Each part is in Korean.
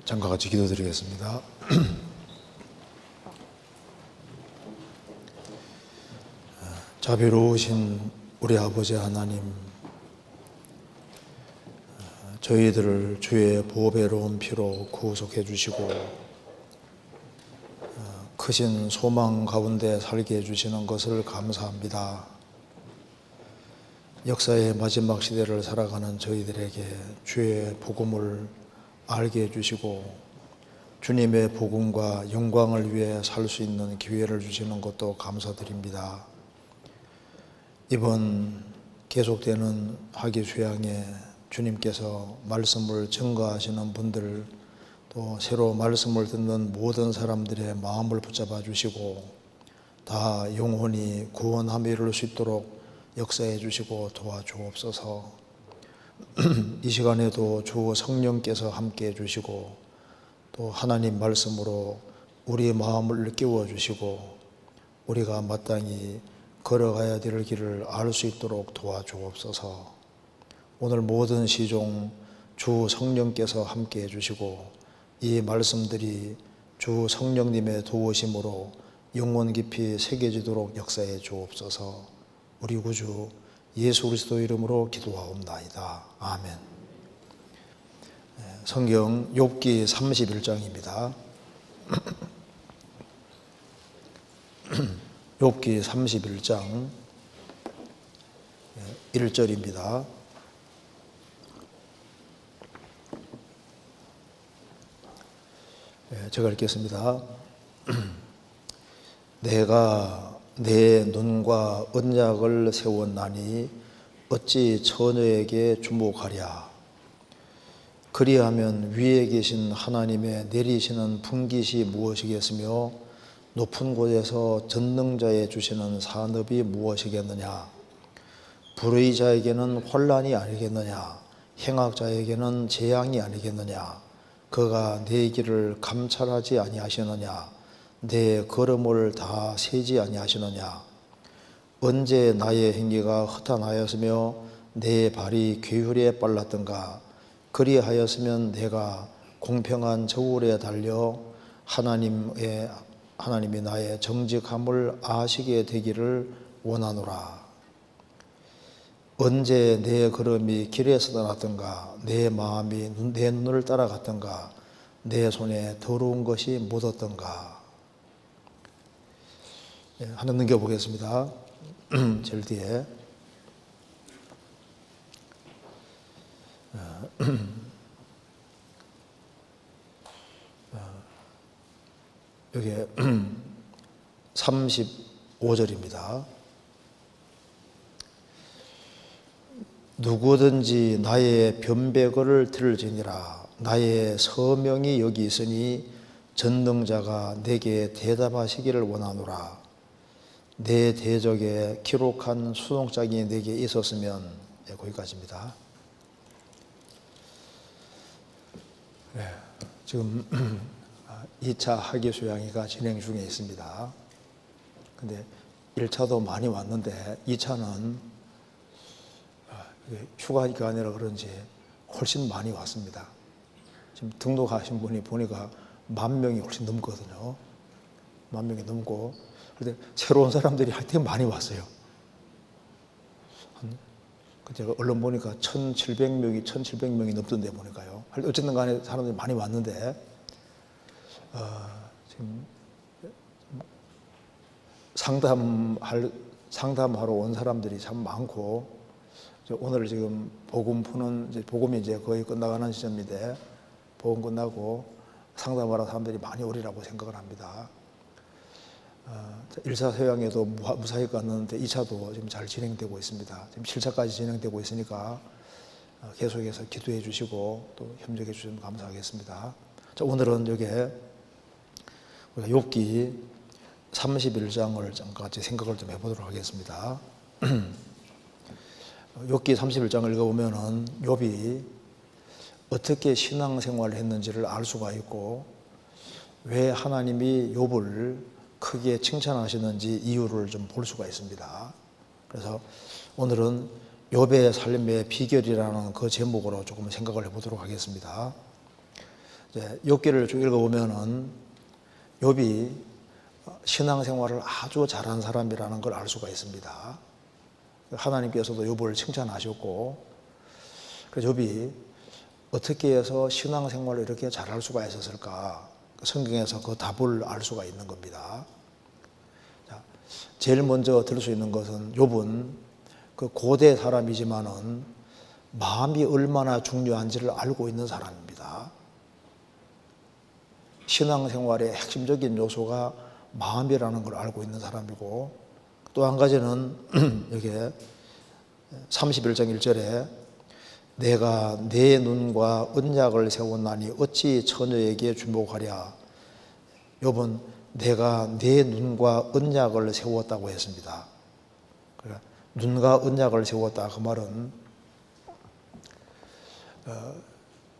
잠깐 같이 기도드리겠습니다. 자비로우신 우리 아버지 하나님, 저희들을 주의 보배로운 피로 구속해 주시고 크신 소망 가운데 살게 해주시는 것을 감사합니다. 역사의 마지막 시대를 살아가는 저희들에게 주의 복음을 알게 해주시고 주님의 복음과 영광을 위해 살 수 있는 기회를 주시는 것도 감사드립니다. 이번 계속되는 학위 수양에 주님께서 말씀을 증거하시는 분들, 또 새로 말씀을 듣는 모든 사람들의 마음을 붙잡아 주시고 다 영혼이 구원함에 이를 수 있도록 역사해 주시고 도와주옵소서. 이 시간에도 주 성령께서 함께해 주시고 또 하나님 말씀으로 우리의 마음을 깨워 주시고 우리가 마땅히 걸어가야 될 길을 알 수 있도록 도와주옵소서. 오늘 모든 시종 주 성령께서 함께해 주시고 이 말씀들이 주 성령님의 도우심으로 영혼 깊이 새겨지도록 역사해 주옵소서. 우리 구주 예수 그리스도 이름으로 기도하옵나이다. 아멘. 성경 욥기 31장입니다. 욥기 31장 1절입니다. 제가 읽겠습니다. 내가 내 눈과 언약을 세웠나니 어찌 처녀에게 주목하랴. 그리하면 위에 계신 하나님의 내리시는 분깃이 무엇이겠으며 높은 곳에서 전능자에 주시는 산업이 무엇이겠느냐. 불의자에게는 환난이 아니겠느냐. 행악자에게는 재앙이 아니겠느냐. 그가 내 길을 감찰하지 아니하시느냐. 내 걸음을 다 세지 아니하시느냐. 언제 나의 행위가 허탄하였으며 내 발이 괴율에 빨랐던가. 그리하였으면 내가 공평한 저울에 달려 하나님이 나의 정직함을 아시게 되기를 원하노라. 언제 내 걸음이 길에서 떠났던가. 내 마음이 내 눈을 따라갔던가. 내 손에 더러운 것이 묻었던가. 하나 넘겨보겠습니다. 제일 뒤에 여기 35절입니다. 누구든지 나의 변배거를 들을지니라. 나의 서명이 여기 있으니 전능자가 내게 대답하시기를 원하노라. 내 대적에 기록한 수송장이 내게 있었으면. 거기까지입니다. 지금 2차 학위 수양회가 진행 중에 있습니다. 근데 1차도 많이 왔는데 2차는 휴가 기간이라 그런지 훨씬 많이 왔습니다. 지금 등록하신 분이 보니까 10,000명이 훨씬 넘거든요. 10,000명이 넘고, 그런데 새로운 사람들이 하여튼 많이 왔어요. 제가 언론 보니까 1,700명이 넘던데 보니까요. 어쨌든 간에 사람들이 많이 왔는데, 지금 상담하러 온 사람들이 참 많고, 오늘 지금 복음이 이제 거의 끝나가는 시점인데, 복음 끝나고 상담하러 사람들이 많이 오리라고 생각을 합니다. 1차 서양에도 무사히 갔는데 2차도 지금 잘 진행되고 있습니다. 지금 7차까지 진행되고 있으니까 계속해서 기도해 주시고 또 협력해 주시면 감사하겠습니다. 자, 오늘은 여기에 우리가 욥기 31장을 잠깐 같이 생각을 좀 해보도록 하겠습니다. 욥기 31장을 읽어보면은 욥이 어떻게 신앙생활을 했는지를 알 수가 있고 왜 하나님이 욥을 크게 칭찬하시는지 이유를 좀 볼 수가 있습니다. 그래서 오늘은 욥의 삶의 비결이라는 그 제목으로 조금 생각을 해보도록 하겠습니다. 이제 욥기를 쭉 읽어보면은 욥이 신앙생활을 아주 잘한 사람이라는 걸 알 수가 있습니다. 하나님께서도 욥을 칭찬하셨고, 그래서 욥이 어떻게 해서 신앙생활을 이렇게 잘할 수가 있었을까? 성경에서 그 답을 알 수가 있는 겁니다. 자, 제일 먼저 들을 수 있는 것은 욥은 그 고대 사람이지만은 마음이 얼마나 중요한지를 알고 있는 사람입니다. 신앙생활의 핵심적인 요소가 마음이라는 걸 알고 있는 사람이고, 또 한 가지는 여기에 31장 1절에 내가 내 눈과 언약을 세웠나니 어찌 처녀에게 주목하랴. 욥은 내가 내 눈과 언약을 세웠다고 했습니다. 그러니까 눈과 언약을 세웠다, 그 말은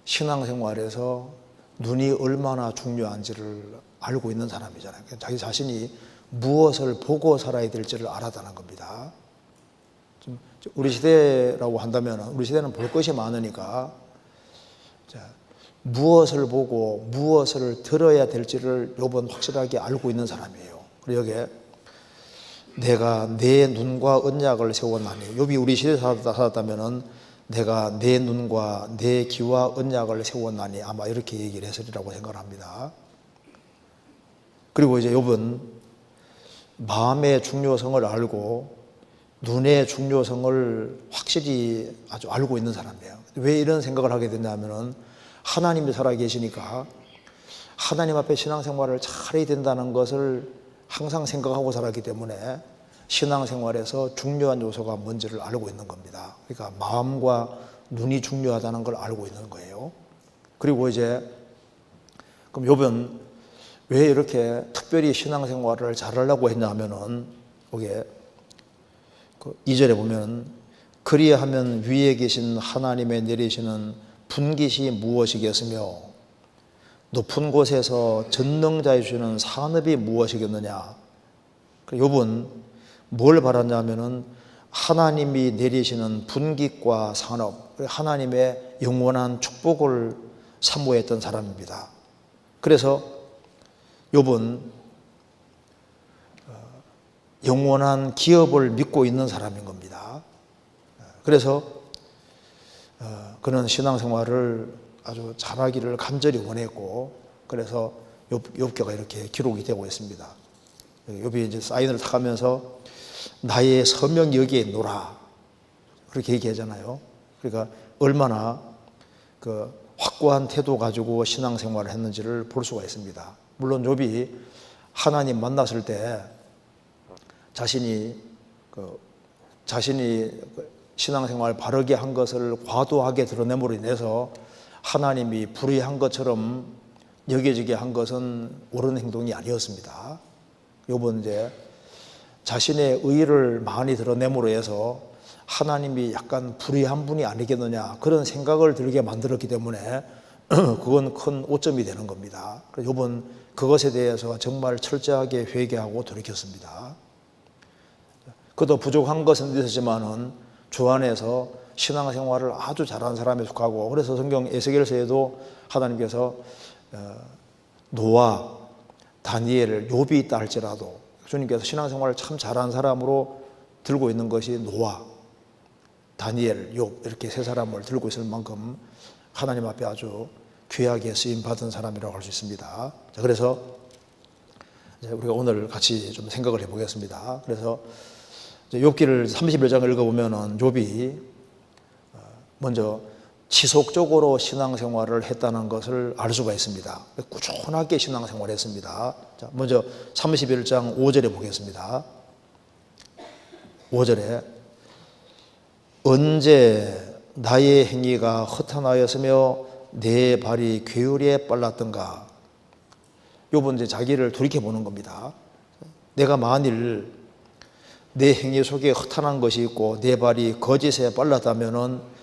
신앙생활에서 눈이 얼마나 중요한지를 알고 있는 사람이잖아요. 자기 자신이 무엇을 보고 살아야 될지를 알았다는 겁니다. 우리 시대라고 한다면, 우리 시대는 볼 것이 많으니까 무엇을 보고 무엇을 들어야 될지를 욥은 확실하게 알고 있는 사람이에요. 그리고 여기에 내가 내 눈과 언약을 세웠나니, 욥이 우리 시대에 살았다면 내가 내 눈과 내 귀와 언약을 세웠나니 아마 이렇게 얘기를 했으리라고 생각합니다. 그리고 이제 욥은 마음의 중요성을 알고 눈의 중요성을 확실히 아주 알고 있는 사람이에요. 왜 이런 생각을 하게 됐냐면은 하나님이 살아계시니까 하나님 앞에 신앙생활을 잘해야 된다는 것을 항상 생각하고 살았기 때문에 신앙생활에서 중요한 요소가 뭔지를 알고 있는 겁니다. 그러니까 마음과 눈이 중요하다는 걸 알고 있는 거예요. 그리고 이제 그럼 욥은 왜 이렇게 특별히 신앙생활을 잘하려고 했냐면은 거기에 그 2절에 보면 그리하면 위에 계신 하나님의 내리시는 분깃이 무엇이겠으며 높은 곳에서 전능자의 주시는 산업이 무엇이겠느냐. 욥은 뭘 바랐냐면은 하나님이 내리시는 분깃과 산업, 하나님의 영원한 축복을 사모했던 사람입니다. 그래서 욥은 영원한 기업을 믿고 있는 사람인 겁니다. 그래서 그는 신앙생활을 아주 잘하기를 간절히 원했고, 그래서 욥기가 이렇게 기록이 되고 있습니다. 욥이 이제 사인을 탁 하면서 나의 서명이 여기에 있노라 그렇게 얘기하잖아요. 그러니까 얼마나 그 확고한 태도 가지고 신앙생활을 했는지를 볼 수가 있습니다. 물론 욥이 하나님 만났을 때 자신이 신앙생활 바르게 한 것을 과도하게 드러냄으로 인해서 하나님이 불의한 것처럼 여겨지게 한 것은 옳은 행동이 아니었습니다. 욥은 이제 자신의 의를 많이 드러냄으로 해서 하나님이 약간 불의한 분이 아니겠느냐 그런 생각을 들게 만들었기 때문에 그건 큰 오점이 되는 겁니다. 욥은 그것에 대해서 정말 철저하게 회개하고 돌이켰습니다. 그도 부족한 것은 있었지만은 주 안에서 신앙생활을 아주 잘하는 사람에 속하고, 그래서 성경 에스겔서에도 하나님께서 노아, 다니엘, 욥이 있다 할지라도 주님께서 신앙생활을 참 잘하는 사람으로 들고 있는 것이 노아, 다니엘, 욥 이렇게 세 사람을 들고 있을 만큼 하나님 앞에 아주 귀하게 쓰임 받은 사람이라고 할 수 있습니다. 자, 그래서 이제 우리가 오늘 같이 좀 생각을 해보겠습니다. 그래서 욥기를 31장을 읽어보면은 욥이 먼저 지속적으로 신앙생활을 했다는 것을 알 수가 있습니다. 꾸준하게 신앙생활을 했습니다. 자, 먼저 31장 5절에 보겠습니다. 5절에 언제 나의 행위가 허탄하였으며 내 발이 괴율에 빨랐던가. 욥은 이제 자기를 돌이켜보는 겁니다. 내가 만일 내 행위 속에 허탄한 것이 있고 내 발이 거짓에 빨랐다면은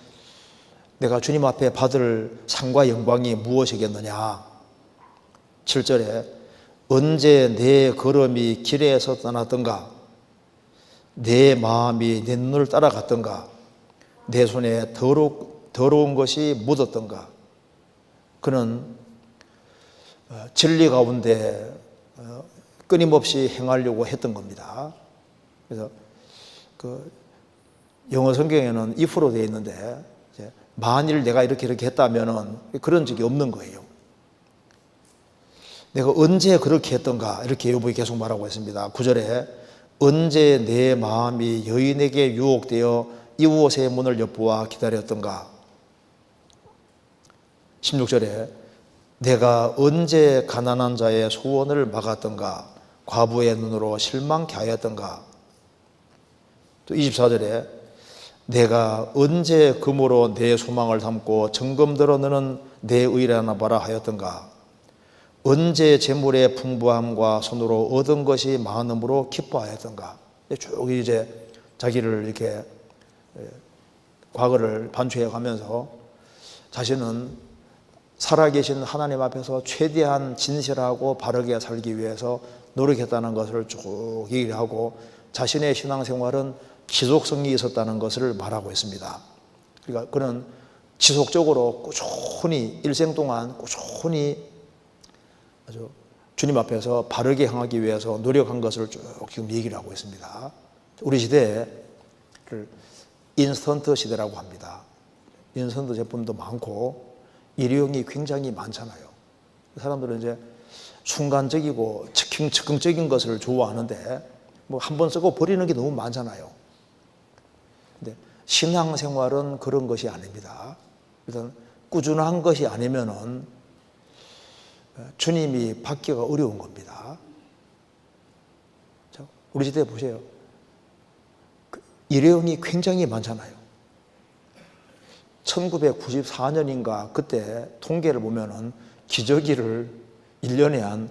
내가 주님 앞에 받을 상과 영광이 무엇이겠느냐. 7절에 언제 내 걸음이 길에서 떠났던가, 내 마음이 내 눈을 따라갔던가, 내 손에 더러운 것이 묻었던가. 그는 진리 가운데 끊임없이 행하려고 했던 겁니다. 그래서 그 영어 성경에는 if로 되어 있는데 이제 만일 내가 이렇게 했다면은 그런 적이 없는 거예요. 내가 언제 그렇게 했던가 이렇게 요법이 계속 말하고 있습니다. 9절에 언제 내 마음이 여인에게 유혹되어 이웃의 문을 엿보아 기다렸던가. 16절에 내가 언제 가난한 자의 소원을 막았던가, 과부의 눈으로 실망케 하였던가. 또 24절에 내가 언제 금으로 내 소망을 담고 정금들어 너는 내 의뢰하나 봐라 하였던가. 언제 재물의 풍부함과 손으로 얻은 것이 많음으로 기뻐하였던가. 쭉 이제 자기를 이렇게 과거를 반추해 가면서 자신은 살아계신 하나님 앞에서 최대한 진실하고 바르게 살기 위해서 노력했다는 것을 쭉 얘기를 하고 자신의 신앙생활은 지속성이 있었다는 것을 말하고 있습니다. 그러니까 그는 지속적으로 꾸준히 일생 동안 꾸준히 아주 주님 앞에서 바르게 행하기 위해서 노력한 것을 쭉 지금 얘기를 하고 있습니다. 우리 시대를 인스턴트 시대라고 합니다. 인스턴트 제품도 많고 일회용이 굉장히 많잖아요. 사람들은 이제 순간적이고 즉흥적인 것을 좋아하는데 뭐 한 번 쓰고 버리는 게 너무 많잖아요. 근데 신앙생활은 그런 것이 아닙니다. 일단 꾸준한 것이 아니면은 주님이 받기가 어려운 겁니다. 우리 시대에 보세요. 일회용이 굉장히 많잖아요. 1994년인가 그때 통계를 보면은 기저귀를 1년에 한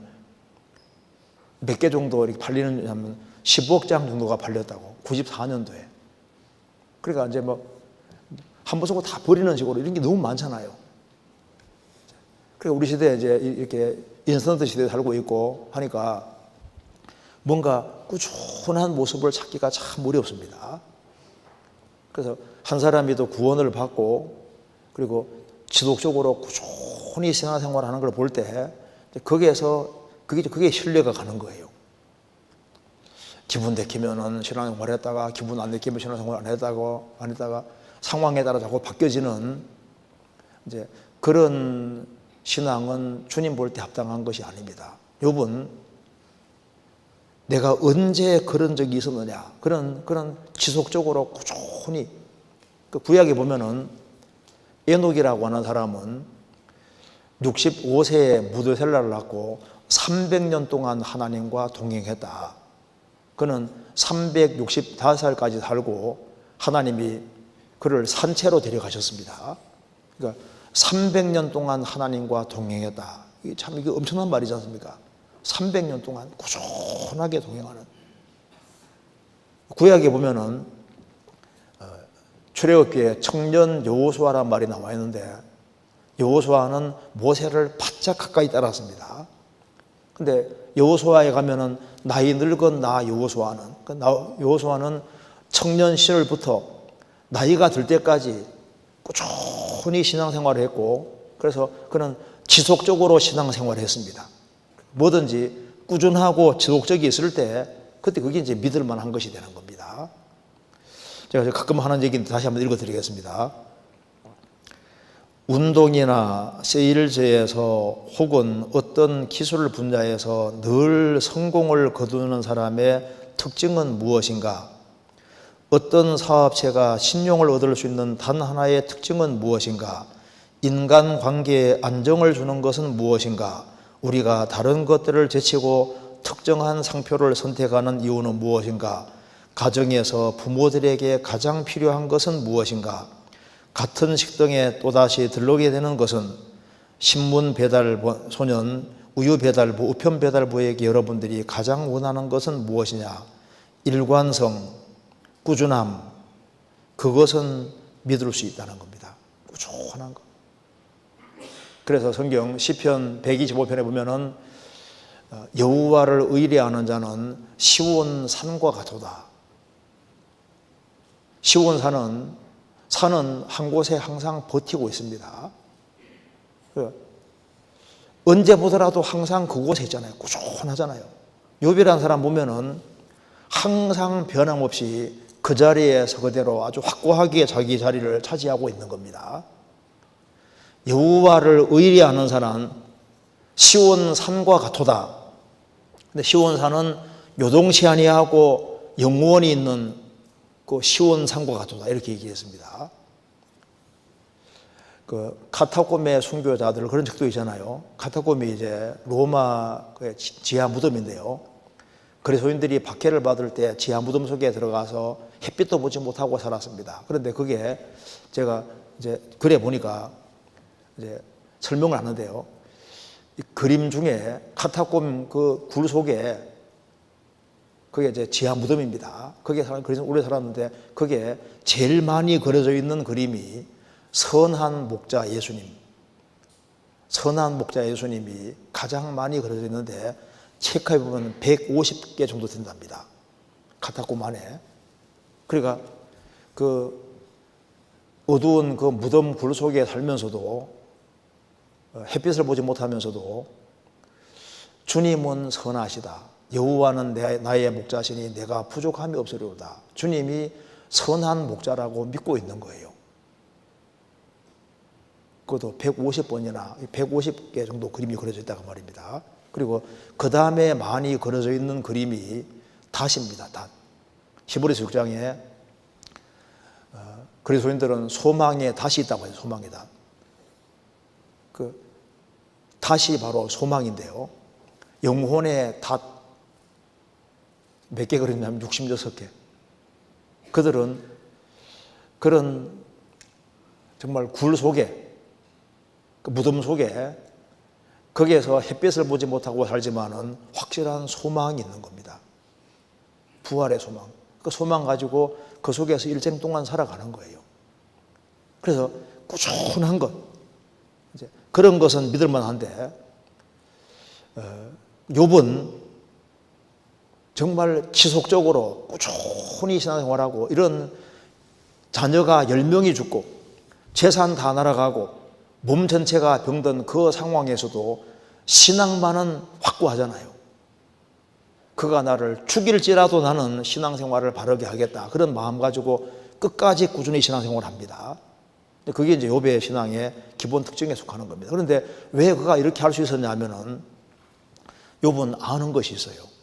몇 개 정도 이렇게 팔리는 하면 15억 장 정도가 팔렸다고. 94년도에. 그러니까 이제 뭐 한 번 쓰고 다 버리는 식으로 이런 게 너무 많잖아요. 그러니까 우리 시대에 이제 이렇게 인스턴트 시대에 살고 있고 하니까 뭔가 꾸준한 모습을 찾기가 참 어렵습니다. 그래서 한 사람이 더 구원을 받고 그리고 지속적으로 꾸준히 신앙생활을 하는 걸 볼 때 거기에서 그게 신뢰가 가는 거예요. 기분 내키면은 신앙생활 했다가 기분 안 내키면 신앙생활 안 했다가 상황에 따라 자꾸 바뀌어지는 이제 그런 신앙은 주님 볼 때 합당한 것이 아닙니다. 욥은 내가 언제 그런 적이 있었느냐, 그런 지속적으로 꾸준히 그 구약에 보면은 에녹이라고 하는 사람은 65세에 무드셀라를 낳고 300년 동안 하나님과 동행했다. 그는 365살까지 살고 하나님이 그를 산채로 데려가셨습니다. 그러니까 300년 동안 하나님과 동행했다. 이게 참 이게 엄청난 말이지 않습니까? 300년 동안 꾸준하게 동행하는. 구약에 보면은 출애굽기에 청년 여호수아라는 말이 나와 있는데 여호수아는 모세를 바짝 가까이 따랐습니다. 근데 여호수아에 가면은 나이 늙은 여호수아는 청년 시절부터 나이가 들 때까지 꾸준히 신앙생활을 했고 그래서 그는 지속적으로 신앙생활을 했습니다. 뭐든지 꾸준하고 지속적이 있을 때 그때 그게 이제 믿을 만한 것이 되는 겁니다. 제가 가끔 하는 얘기인데 다시 한번 읽어드리겠습니다. 운동이나 세일즈에서 혹은 어떤 기술 분야에서 늘 성공을 거두는 사람의 특징은 무엇인가? 어떤 사업체가 신용을 얻을 수 있는 단 하나의 특징은 무엇인가? 인간관계에 안정을 주는 것은 무엇인가? 우리가 다른 것들을 제치고 특정한 상표를 선택하는 이유는 무엇인가? 가정에서 부모들에게 가장 필요한 것은 무엇인가? 같은 식당에 또다시 들르게 되는 것은 신문 배달부 소년, 우유 배달부, 우편 배달부에게 여러분들이 가장 원하는 것은 무엇이냐? 일관성, 꾸준함, 그것은 믿을 수 있다는 겁니다. 꾸준한 것. 그래서 성경 시편 125편에 보면은 여호와를 의뢰하는 자는 시온 산과 같도다. 시온 산은 한 곳에 항상 버티고 있습니다. 언제 보더라도 항상 그곳에 있잖아요. 꾸준하잖아요. 욥이라는 사람 보면은 항상 변함없이 그 자리에서 그대로 아주 확고하게 자기 자리를 차지하고 있는 겁니다. 여호와를 의뢰하는 산은 시온 산과 같도다. 근데 시온 산은 요동치 아니하고 영원히 있는 그 시온 산과 같도다. 이렇게 얘기했습니다. 그 카타콤의 순교자들 그런 적도 있잖아요. 카타콤이 이제 로마의 지하 무덤인데요. 그리스도인들이 박해를 받을 때 지하 무덤 속에 들어가서 햇빛도 보지 못하고 살았습니다. 그런데 그게 제가 이제 글에 보니까 이제 설명을 하는데요. 이 그림 중에 카타콤 그 굴 속에 그게 이제 지하 무덤입니다. 거기에 그래서 오래 살았는데 거기에 제일 많이 그려져 있는 그림이 선한 목자 예수님. 선한 목자 예수님이 가장 많이 그려져 있는데 체크해 보면 150개 정도 된답니다. 카타콤 안에. 그러니까 그 어두운 그 무덤 굴 속에 살면서도 햇빛을 보지 못하면서도 주님은 선하시다. 여호와는 나의 목자시니 내가 부족함이 없으리로다. 주님이 선한 목자라고 믿고 있는 거예요. 그것도 150번이나 150개 정도 그림이 그려져 있다고 말입니다. 그리고 그 다음에 많이 그려져 있는 그림이 닷입니다. 닷. 히브리서 6장에 그리스도인들은 소망의 닷이 있다고 해요. 소망의 닷. 그 닷이 바로 소망인데요. 영혼의 닷 몇 개 그렸냐면 66개. 그들은 그런 정말 굴 속에 그 무덤 속에 거기에서 햇빛을 보지 못하고 살지만은 확실한 소망이 있는 겁니다. 부활의 소망. 그 소망 가지고 그 속에서 일생 동안 살아가는 거예요. 그래서 꾸준한 것. 이제 그런 것은 믿을 만한데, 욥은 정말 지속적으로 꾸준히 신앙생활하고 이런 자녀가 10명이 죽고 재산 다 날아가고 몸 전체가 병든 그 상황에서도 신앙만은 확고하잖아요. 그가 나를 죽일지라도 나는 신앙생활을 바르게 하겠다. 그런 마음 가지고 끝까지 꾸준히 신앙생활을 합니다. 그게 이제 욥의 신앙의 기본 특징에 속하는 겁니다. 그런데 왜 그가 이렇게 할 수 있었냐면은 욥은 아는 것이 있어요.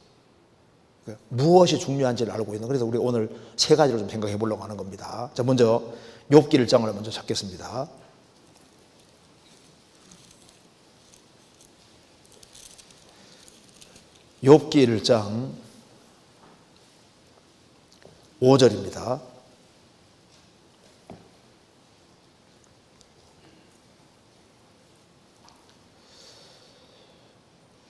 무엇이 중요한지를 알고 있는. 그래서 우리 오늘 세 가지를 좀 생각해 보려고 하는 겁니다. 자, 먼저 욥기 1장을 먼저 찾겠습니다. 욥기 1장 5절입니다.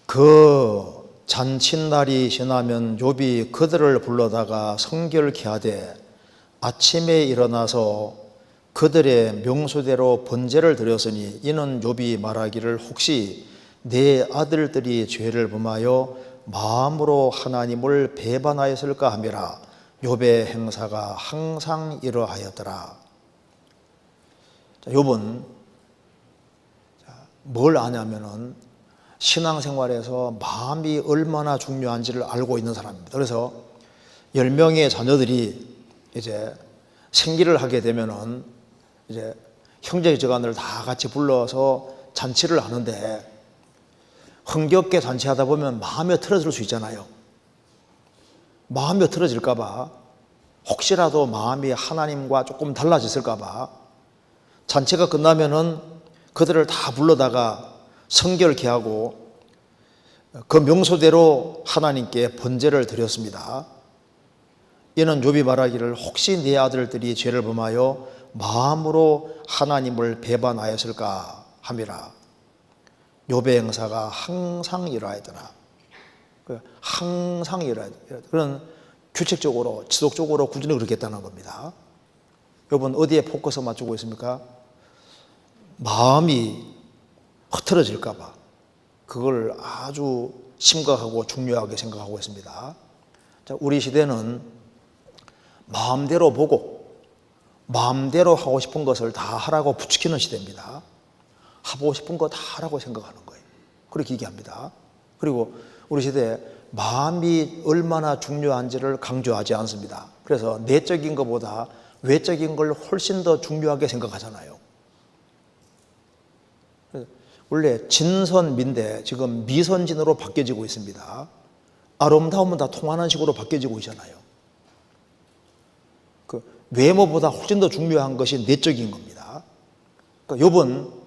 그 잔칫날이 지나면 욥이 그들을 불러다가 성결케 하되 아침에 일어나서 그들의 명수대로 번제를 드렸으니 이는 욥이 말하기를 혹시 내 아들들이 죄를 범하여 마음으로 하나님을 배반하였을까 하미라. 욥의 행사가 항상 이러하였더라. 욥은 뭘 아냐면은 신앙생활에서 마음이 얼마나 중요한지를 알고 있는 사람입니다. 그래서 10명의 자녀들이 이제 생기를 하게 되면은 이제 형제 지간을 다 같이 불러서 잔치를 하는데 흥겹게 잔치하다 보면 마음이 틀어질 수 있잖아요. 마음이 틀어질까봐 혹시라도 마음이 하나님과 조금 달라졌을까봐 잔치가 끝나면은 그들을 다 불러다가 성결케 하고 그 명소대로 하나님께 번제를 드렸습니다. 이는 욥이 말하기를 혹시 네 아들들이 죄를 범하여 마음으로 하나님을 배반하였을까 함이라. 욥의 행사가 항상 이러하더라. 항상 이러하더라. 그런 규칙적으로 지속적으로 꾸준히 그렇게 했다는 겁니다. 욥은 어디에 포커스 맞추고 있습니까? 마음이 흐트러질까 봐 그걸 아주 심각하고 중요하게 생각하고 있습니다. 자, 우리 시대는 마음대로 보고 마음대로 하고 싶은 것을 다 하라고 부추기는 시대입니다. 하고 싶은 거 다 하라고 생각하는 거예요. 그렇게 얘기합니다. 그리고 우리 시대에 마음이 얼마나 중요한지를 강조하지 않습니다. 그래서 내적인 것보다 외적인 걸 훨씬 더 중요하게 생각하잖아요. 원래 진선미인데 지금 미선진으로 바뀌어지고 있습니다. 아름다움은 다 통하는 식으로 바뀌어지고 있잖아요. 그 외모보다 훨씬 더 중요한 것이 내적인 겁니다. 그러니까 욥은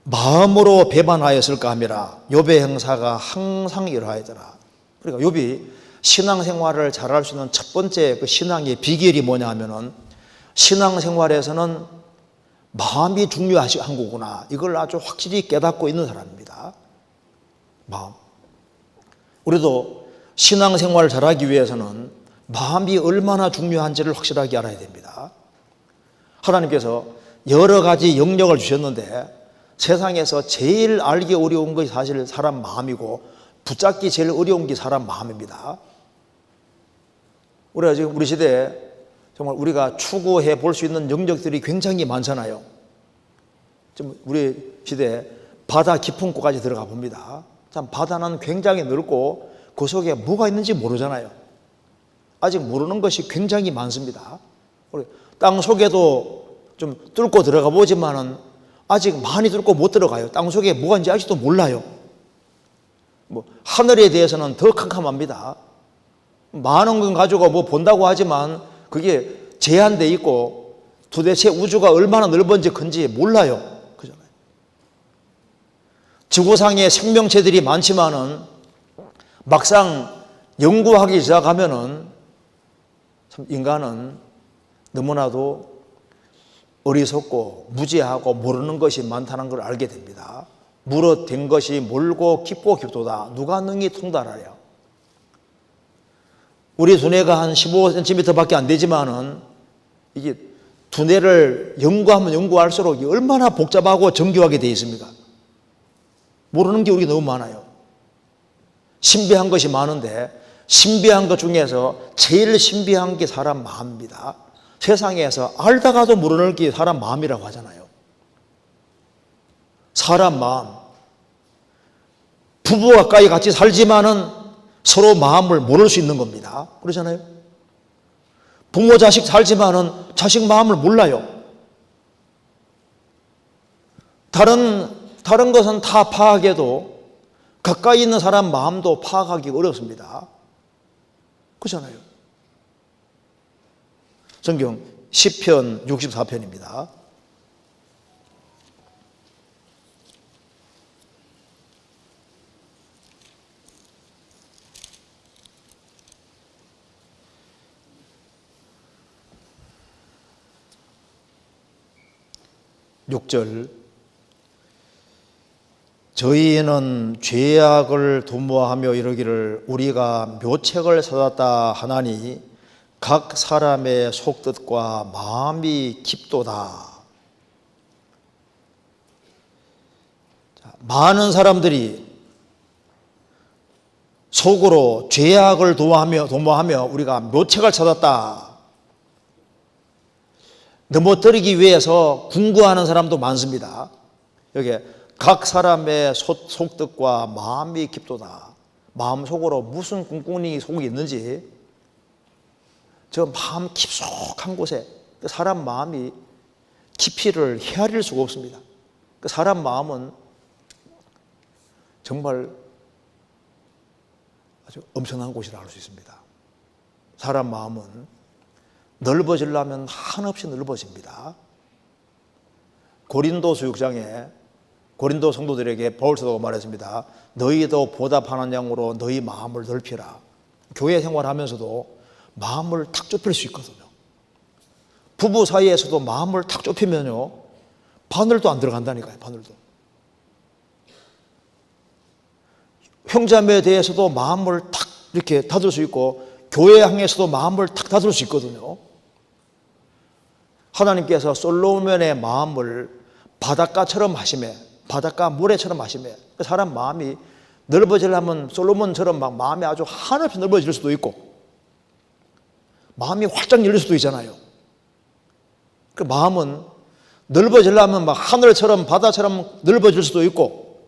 마음으로 배반하였을까 함이라 욥의 행사가 항상 이러하더라. 그러니까 욥이 신앙생활을 잘할 수 있는 첫 번째 그 신앙의 비결이 뭐냐 하면은 신앙생활에서는 마음이 중요한 거구나. 이걸 아주 확실히 깨닫고 있는 사람입니다. 마음. 우리도 신앙생활을 잘하기 위해서는 마음이 얼마나 중요한지를 확실하게 알아야 됩니다. 하나님께서 여러 가지 영역을 주셨는데 세상에서 제일 알기 어려운 것이 사실 사람 마음이고 붙잡기 제일 어려운 게 사람 마음입니다. 우리가 지금 우리 시대에 정말 우리가 추구해 볼 수 있는 영역들이 굉장히 많잖아요. 지금 우리 시대에 바다 깊은 곳까지 들어가 봅니다. 참 바다는 굉장히 넓고 그 속에 뭐가 있는지 모르잖아요. 아직 모르는 것이 굉장히 많습니다. 땅 속에도 좀 뚫고 들어가 보지만은 아직 많이 뚫고 못 들어가요. 땅 속에 뭐가 있는지 아직도 몰라요. 하늘에 대해서는 더 캄캄합니다. 많은 건 가지고 뭐 본다고 하지만 그게 제한돼 있고 도대체 우주가 얼마나 넓은지 큰지 몰라요. 그잖아요. 지구상에 생명체들이 많지만은 막상 연구하기 시작하면은 참 인간은 너무나도 어리석고 무지하고 모르는 것이 많다는 걸 알게 됩니다. 물어댄 것이 멀고 깊고 깊도다. 누가 능히 통달하랴. 우리 두뇌가 한 15cm 밖에 안 되지만은 이게 두뇌를 연구하면 연구할수록 얼마나 복잡하고 정교하게 되어 있습니까? 모르는 게 우리가 너무 많아요. 신비한 것이 많은데 신비한 것 중에서 제일 신비한 게 사람 마음입니다. 세상에서 알다가도 모르는 게 사람 마음이라고 하잖아요. 사람 마음. 부부 가까이 같이 살지만은 서로 마음을 모를 수 있는 겁니다. 그러잖아요. 부모 자식 살지만은 자식 마음을 몰라요. 다른 것은 다 파악해도 가까이 있는 사람 마음도 파악하기 어렵습니다. 그렇잖아요. 성경 시편 64편입니다. 육 절 저희는 죄악을 도모하며 이르기를 우리가 묘책을 찾았다 하나니 각 사람의 속뜻과 마음이 깊도다. 많은 사람들이 속으로 죄악을 도모하며 우리가 묘책을 찾았다. 넘어뜨리기 위해서 궁구하는 사람도 많습니다. 여기 각 사람의 속뜻과 마음이 깊도다. 마음속으로 무슨 꿍꿍이 속이 있는지 저 마음 깊숙한 곳에 사람 마음이 깊이를 헤아릴 수가 없습니다. 사람 마음은 정말 아주 엄청난 곳이라 할 수 있습니다. 사람 마음은 넓어지려면 한없이 넓어집니다. 고린도서 6장에 고린도 성도들에게 바울 사도가 말했습니다. 너희도 보답하는 양으로 너희 마음을 넓히라. 교회 생활하면서도 마음을 탁 좁힐 수 있거든요. 부부 사이에서도 마음을 탁 좁히면요 바늘도 안 들어간다니까요. 바늘도. 형제자매에 대해서도 마음을 탁 이렇게 닫을 수 있고 교회 향해서도 마음을 탁 닫을 수 있거든요. 하나님께서 솔로몬의 마음을 바닷가처럼 하시매, 바닷가 모래처럼 하시매, 사람 마음이 넓어지려면 솔로몬처럼 막 마음이 아주 한없이 넓어질 수도 있고 마음이 활짝 열릴 수도 있잖아요. 그 마음은 넓어지려면 막 하늘처럼 바다처럼 넓어질 수도 있고,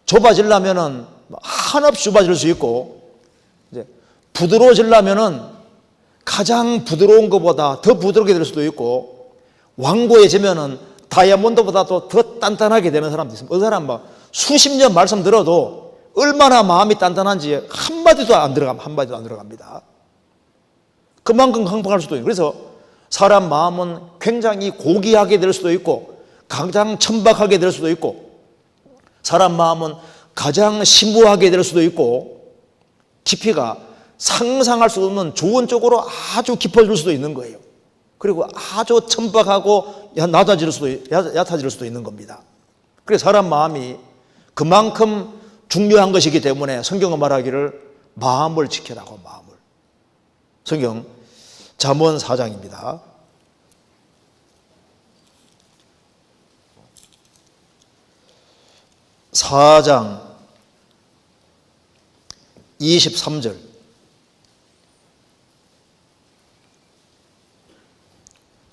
좁아지려면은 한없이 좁아질 수 있고, 이제 부드러워지려면은 가장 부드러운 것보다 더 부드럽게 될 수도 있고, 완고해지면은 다이아몬드보다도 더 단단하게 되는 사람도 있습니다. 어느 사람 막 수십 년 말씀 들어도 얼마나 마음이 단단한지 한마디도 안 들어갑니다. 그만큼 강팍할 수도 있고, 그래서 사람 마음은 굉장히 고귀하게 될 수도 있고, 가장 천박하게 될 수도 있고, 사람 마음은 가장 심오하게 될 수도 있고, 깊이가 상상할 수 없는 좋은 쪽으로 아주 깊어질 수도 있는 거예요. 그리고 아주 천박하고 얕아질 수도 있는 겁니다. 그래서 사람 마음이 그만큼 중요한 것이기 때문에 성경은 말하기를 마음을 지켜라고, 마음을. 성경 잠언 4장입니다. 4장 23절.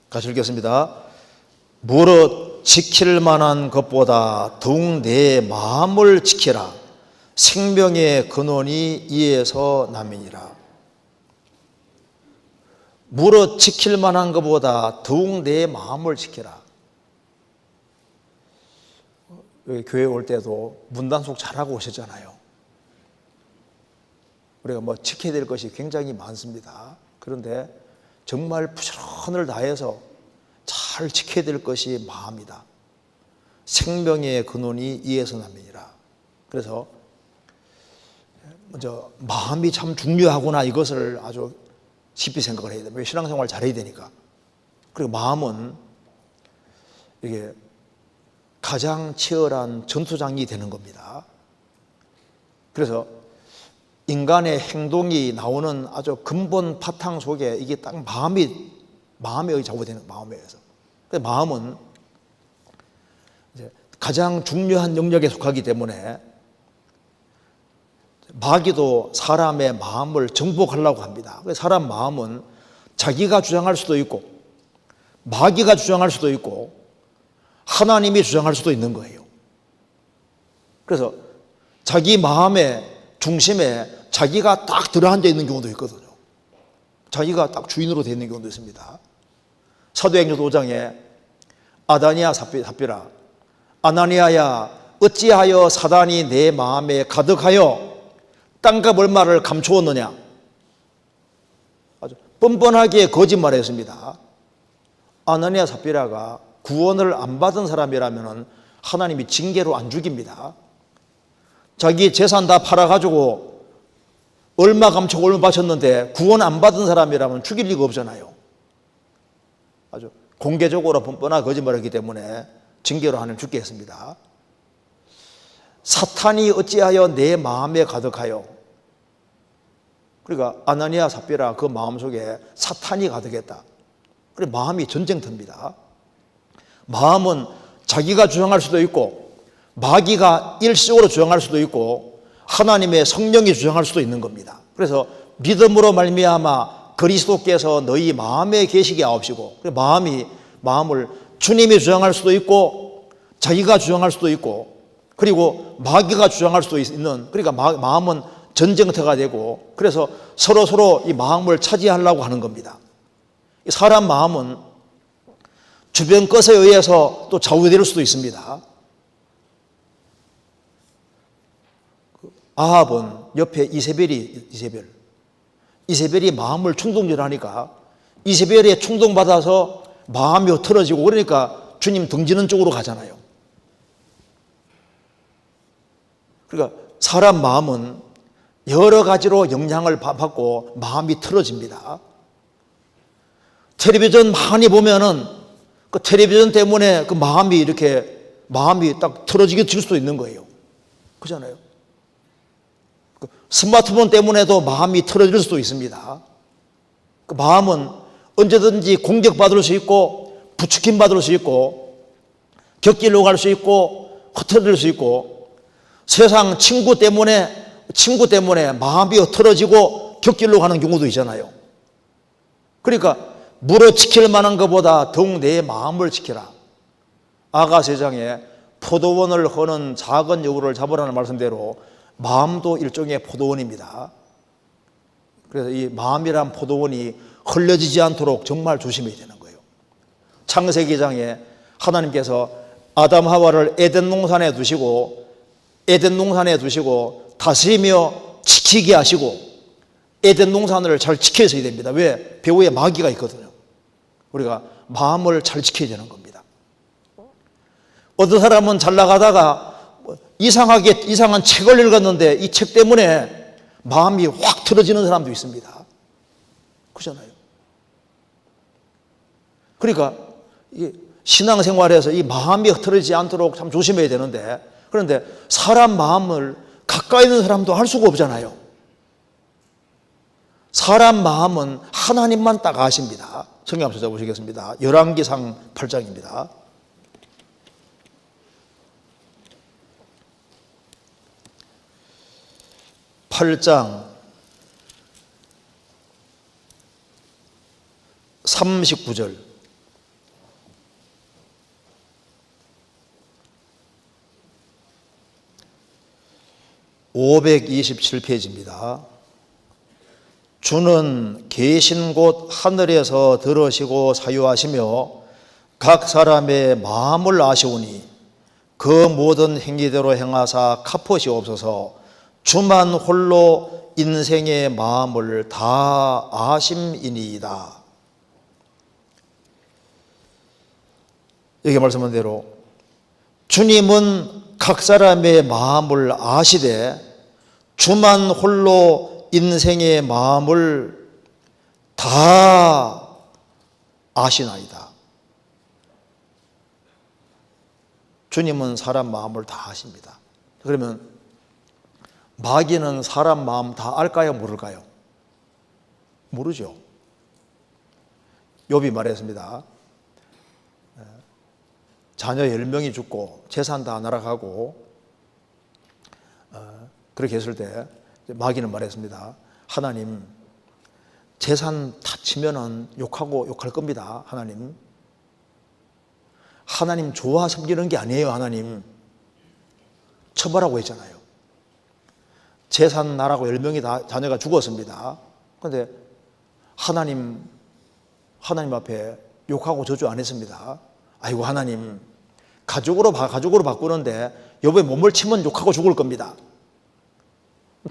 같이 읽겠습니다. 무릇 지킬 만한 것보다 더욱 내 마음을 지키라. 생명의 근원이 이에서 남이니라. 무릇 지킬 만한 것보다 더욱 내 마음을 지키라. 교회 올 때도 문단속 잘하고 오셨잖아요. 우리가 뭐 지켜야 될 것이 굉장히 많습니다. 그런데 정말 부지런을 다해서 잘 지켜야 될 것이 마음이다. 생명의 근원이 이에서 남이니라. 그래서 먼저 마음이 참 중요하구나, 이것을 아주 깊이 생각을 해야 됩니다. 신앙생활 잘해야 되니까. 그리고 마음은 이게 가장 치열한 전투장이 되는 겁니다. 그래서 인간의 행동이 나오는 아주 근본 바탕 속에 이게 딱 마음에 좌우되는, 마음에 의해서. 그래서 마음은 이제 가장 중요한 영역에 속하기 때문에 마귀도 사람의 마음을 정복하려고 합니다. 그래서 사람 마음은 자기가 주장할 수도 있고, 마귀가 주장할 수도 있고, 하나님이 주장할 수도 있는 거예요. 그래서 자기 마음의 중심에 자기가 딱 들어앉아 있는 경우도 있거든요. 자기가 딱 주인으로 되어 있는 경우도 있습니다. 사도행전 5장에 아다니아 삽비라, 아나니아야, 어찌하여 사단이 내 마음에 가득하여 땅값 얼마를 감추었느냐. 아주 뻔뻔하게 거짓말했습니다. 아나니아 삽비라가 구원을 안 받은 사람이라면 하나님이 징계로 안 죽입니다. 자기 재산 다 팔아가지고 얼마 감추고 얼마 바쳤는데 구원 안 받은 사람이라면 죽일 리가 없잖아요. 아주 공개적으로 뻔뻔하게 거짓말했기 때문에 징계로 하나님 죽게 했습니다. 사탄이 어찌하여 내 마음에 가득하여. 그러니까 아나니아 삽비라 그 마음속에 사탄이 가득했다. 그래, 마음이 전쟁터입니다. 마음은 자기가 주장할 수도 있고, 마귀가 일시적으로 주장할 수도 있고, 하나님의 성령이 주장할 수도 있는 겁니다. 그래서 믿음으로 말미암아 그리스도께서 너희 마음에 계시게 하옵시고, 마음을 주님이 주장할 수도 있고, 자기가 주장할 수도 있고, 그리고 마귀가 주장할 수도 있는, 그러니까 마음은 전쟁터가 되고, 그래서 서로 이 마음을 차지하려고 하는 겁니다. 사람 마음은 주변 것에 의해서 또 좌우될 수도 있습니다. 아합은 옆에 이세벨이 마음을 충동질하니까 이세벨에 충동받아서 마음이 흐트러지고, 그러니까 주님 등지는 쪽으로 가잖아요. 그러니까 사람 마음은 여러 가지로 영향을 받고 마음이 틀어집니다. 텔레비전 많이 보면은 그 텔레비전 때문에 그 마음이 딱 틀어지게 될 수도 있는 거예요. 그렇잖아요. 그 스마트폰 때문에도 마음이 틀어질 수도 있습니다. 그 마음은 언제든지 공격받을 수 있고, 부추김 받을 수 있고, 격길로 갈 수 있고, 흐트러질 수 있고, 세상 친구 때문에 마음이 흐트러지고 격길로 가는 경우도 있잖아요. 그러니까 무릇 지킬 만한 것보다 더욱 내 마음을 지켜라. 아가세장에 포도원을 허는 작은 여우를 잡으라는 말씀대로 마음도 일종의 포도원입니다. 그래서 이 마음이란 포도원이 흘려지지 않도록 정말 조심해야 되는 거예요. 창세기 장에 하나님께서 아담 하와를 에덴 동산에 두시고 다스리며 지키게 하시고 에덴 동산을 잘 지켜야 됩니다. 왜? 배후에 마귀가 있거든요. 우리가 마음을 잘 지켜야 되는 겁니다. 어떤 사람은 잘 나가다가 이상한 책을 읽었는데 이 책 때문에 마음이 확 틀어지는 사람도 있습니다. 그렇잖아요. 그러니까 신앙생활에서 이 마음이 흐트러지지 않도록 참 조심해야 되는데, 그런데 사람 마음을 가까이 있는 사람도 알 수가 없잖아요. 사람 마음은 하나님만 딱 아십니다. 성경 한번 찾아보시겠습니다. 열왕기상 8장입니다. (8장) 39절. (527페이지입니다) 주는 계신 곳 하늘에서 들으시고 사유하시며 각 사람의 마음을 아시오니 그 모든 행위대로 행하사 갚으시옵소서. 주만 홀로 인생의 마음을 다 아심이니이다. 여기 말씀한 대로 주님은 각 사람의 마음을 아시되 주만 홀로 인생의 마음을 다 아시나이다. 주님은 사람 마음을 다 아십니다. 그러면 마귀는 사람 마음 다 알까요? 모를까요? 모르죠. 욥이 말했습니다. 자녀 10명이 죽고 재산 다 날아가고 그렇게 했을 때 마귀는 말했습니다. 하나님, 재산 다 치면은 욕할 겁니다. 하나님 좋아 섬기는 게 아니에요. 하나님 처벌하고 했잖아요. 재산 나라고 10명이 다 자녀가 죽었습니다. 그런데 하나님 앞에 욕하고 저주 안 했습니다. 아이고 하나님, 가족으로 바꾸는데 여보에 몸을 치면 욕하고 죽을 겁니다.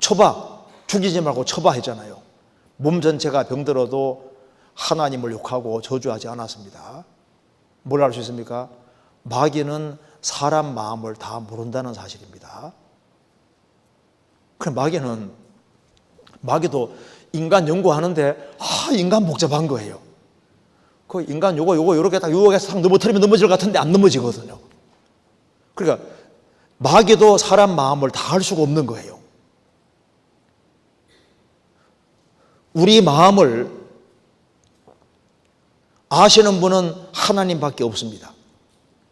쳐봐, 죽이지 말고 쳐봐 했잖아요. 몸 전체가 병들어도 하나님을 욕하고 저주하지 않았습니다. 뭘 알 수 있습니까? 마귀는 사람 마음을 다 모른다는 사실입니다. 그럼 마귀도 인간 연구하는데 인간 복잡한 거예요. 그 인간 요거 요렇게 딱 유혹해서 딱 넘어뜨리면 넘어질 것 같은데 안 넘어지거든요. 그러니까 마귀도 사람 마음을 다 알 수가 없는 거예요. 우리 마음을 아시는 분은 하나님밖에 없습니다.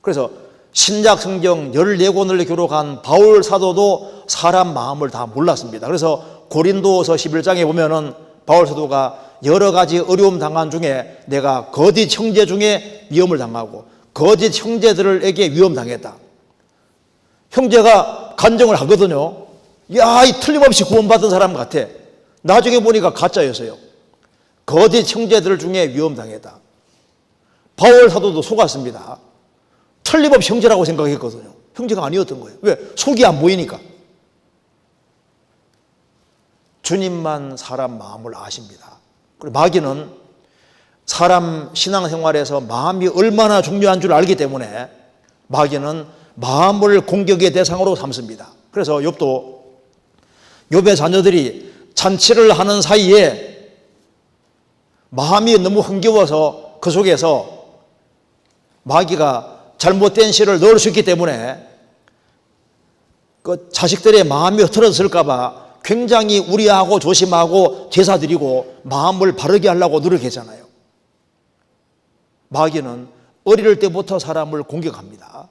그래서 신약 성경 14권을 기록한 바울 사도도 사람 마음을 다 몰랐습니다. 그래서 고린도서 11장에 보면은 바울 사도가 여러 가지 어려움 당한 중에 내가 거짓 형제 중에 위험을 당하고 거짓 형제들에게 위험 당했다. 형제가 간증을 하거든요. 야, 이 틀림없이 구원받은 사람 같아. 나중에 보니까 가짜였어요. 거짓 형제들 중에 위험 당했다. 바울 사도도 속았습니다. 틀림없이 형제라고 생각했거든요. 형제가 아니었던 거예요. 왜? 속이 안 보이니까. 주님만 사람 마음을 아십니다. 그리고 마귀는 사람 신앙생활에서 마음이 얼마나 중요한 줄 알기 때문에 마귀는 마음을 공격의 대상으로 삼습니다. 그래서 욥의 자녀들이 잔치를 하는 사이에 마음이 너무 흥겨워서 그 속에서 마귀가 잘못된 씨를 넣을 수 있기 때문에 그 자식들의 마음이 흐트러졌을까 봐 굉장히 우려하고 조심하고 제사 드리고 마음을 바르게 하려고 노력했잖아요. 마귀는 어릴 때부터 사람을 공격합니다.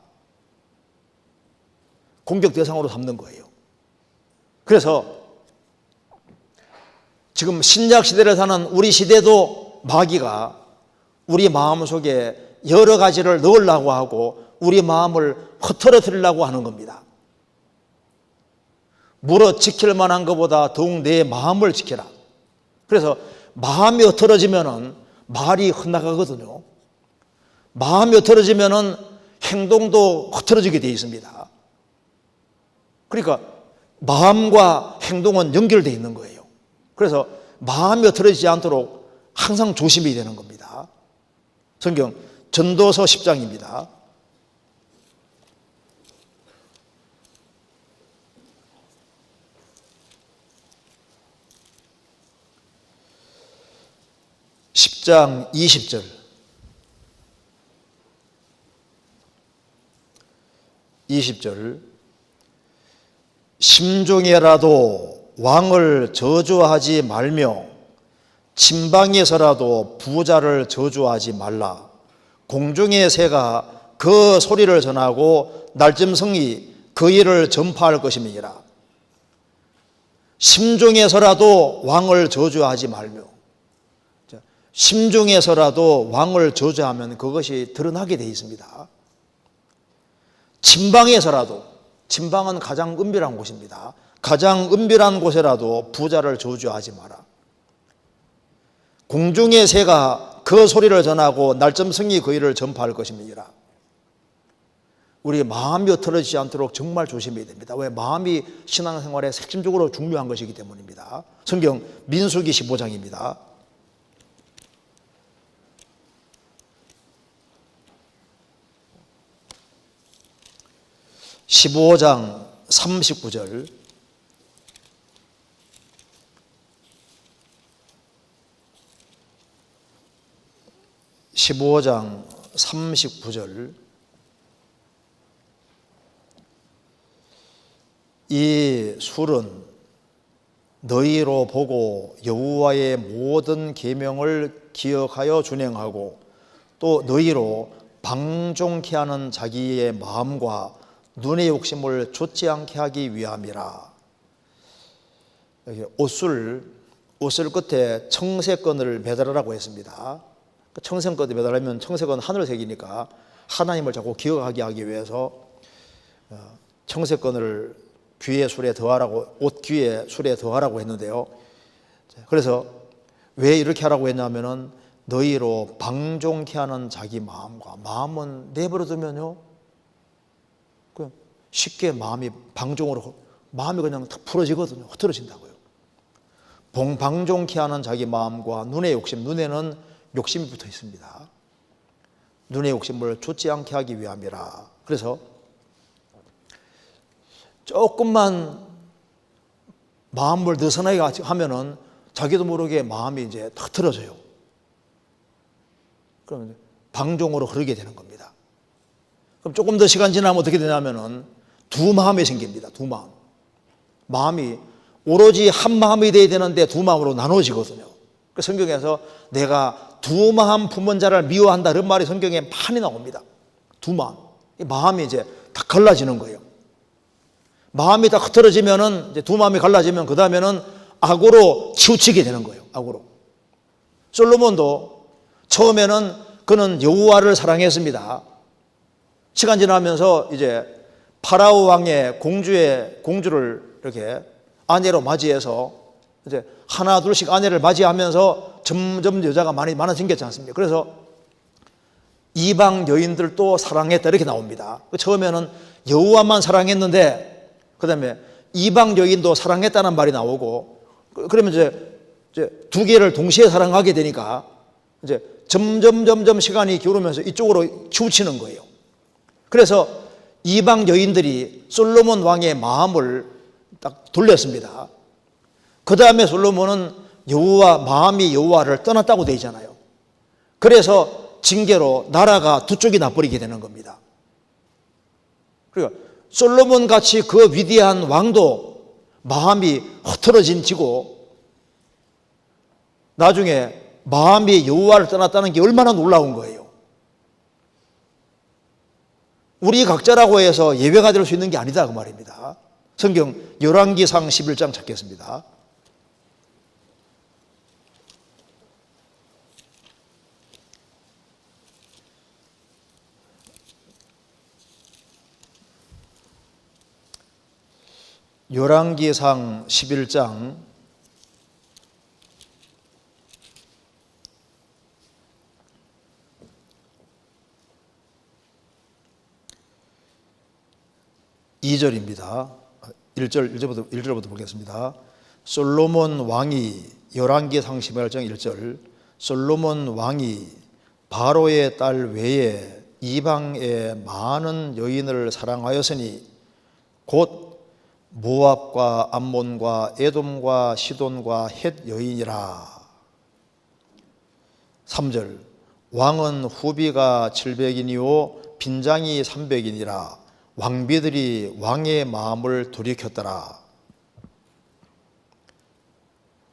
공격 대상으로 삼는 거예요. 그래서 지금 신약 시대를 사는 우리 시대도 마귀가 우리 마음속에 여러 가지를 넣으려고 하고 우리 마음을 흐트러뜨리려고 하는 겁니다. 물어 지킬 만한 것보다 더욱 내 마음을 지켜라. 그래서 마음이 흐트러지면은 말이 헛나가거든요. 마음이 흐트러지면은 행동도 흐트러지게 되어 있습니다. 그러니까 마음과 행동은 연결되어 있는 거예요. 그래서 마음이 흐트러지지 않도록 항상 조심해야 되는 겁니다. 성경 전도서 10장입니다. (10장) 20절. 심중에라도 왕을 저주하지 말며 침방에서라도 부자를 저주하지 말라. 공중의 새가 그 소리를 전하고 날짐승이 그 일을 전파할 것임이니라. 심중에서라도 왕을 저주하지 말며, 심중에서라도 왕을 저주하면 그것이 드러나게 되어 있습니다. 침방에서라도, 침방은 가장 은밀한 곳입니다. 가장 은밀한 곳에라도 부자를 저주하지 마라. 공중의 새가 그 소리를 전하고 날점승이 그 일을 전파할 것입니다. 우리 마음이 흐트러지지 않도록 정말 조심해야 됩니다. 왜? 마음이 신앙생활에 핵심적으로 중요한 것이기 때문입니다. 성경 민수기 15장입니다. (15장) 39절. (15장) 39절. 이 술은 너희로 보고 여호와의 모든 계명을 기억하여 준행하고 또 너희로 방종케 하는 자기의 마음과 눈의 욕심을 좇지 않게 하기 위함이라. 여기 옷을 끝에 청색건을 매달으라고 했습니다. 청색건을 매달으면 청색은 하늘색이니까 하나님을 자꾸 기억하게 하기 위해서 청색건을 귀의 술에 더하라고, 옷 귀의 술에 더하라고 했는데요. 그래서 왜 이렇게 하라고 했냐면은 너희로 방종케 하는 자기 마음과, 마음은 내버려 두면요 쉽게 마음이 방종으로, 마음이 그냥 탁 풀어지거든요. 흐트러진다고요. 방종케 하는 자기 마음과 눈의 욕심, 눈에는 욕심이 붙어 있습니다. 눈의 욕심을 좇지 않게 하기 위함이라. 그래서 조금만 마음을 느슨하게 하면은 자기도 모르게 마음이 이제 탁 틀어져요. 그러면 방종으로 흐르게 되는 겁니다. 그럼 조금 더 시간 지나면 어떻게 되냐면은 두 마음이 생깁니다. 두 마음. 마음이 오로지 한 마음이 돼야 되는데 두 마음으로 나눠지거든요. 그 성경에서 내가 두 마음 품은 자를 미워한다, 이런 말이 성경에 많이 나옵니다. 두 마음. 이 마음이 이제 다 갈라지는 거예요. 마음이 다 흐트러지면은, 이제 두 마음이 갈라지면 그 다음에는 악으로 치우치게 되는 거예요. 악으로. 솔로몬도 처음에는 그는 여호와를 사랑했습니다. 시간 지나면서 이제 파라오 왕의 공주를 이렇게 아내로 맞이해서 이제 하나 둘씩 아내를 맞이하면서 점점 여자가 많아진 게 있지 않습니까? 그래서 이방 여인들도 사랑했다, 이렇게 나옵니다. 처음에는 여호와만 사랑했는데 그 다음에 이방 여인도 사랑했다는 말이 나오고, 그러면 이제 두 개를 동시에 사랑하게 되니까 이제 점점 시간이 기울으면서 이쪽으로 치우치는 거예요. 그래서 이방 여인들이 솔로몬 왕의 마음을 딱 돌렸습니다. 그 다음에 솔로몬은 마음이 여호와를 떠났다고 되어 있잖아요. 그래서 징계로 나라가 두 쪽이 나버리게 되는 겁니다. 그러니까 솔로몬 같이 그 위대한 왕도 마음이 흐트러진 지고 나중에 마음이 여호와를 떠났다는 게 얼마나 놀라운 거예요. 우리 각자라고 해서 예외가 될 수 있는 게 아니다, 그 말입니다. 성경 열왕기상 11장 찾겠습니다. 열왕기상 11장 2절입니다. 1절부터 보겠습니다. 솔로몬 왕이 열왕기상 11장 1절 솔로몬 왕이 바로의 딸 외에 이방의 많은 여인을 사랑하였으니 곧 모압과 암몬과 에돔과 시돈과 헷 여인이라. 3절 왕은 후비가 700인이요 빈장이 300인이라. 왕비들이 왕의 마음을 돌이켰더라.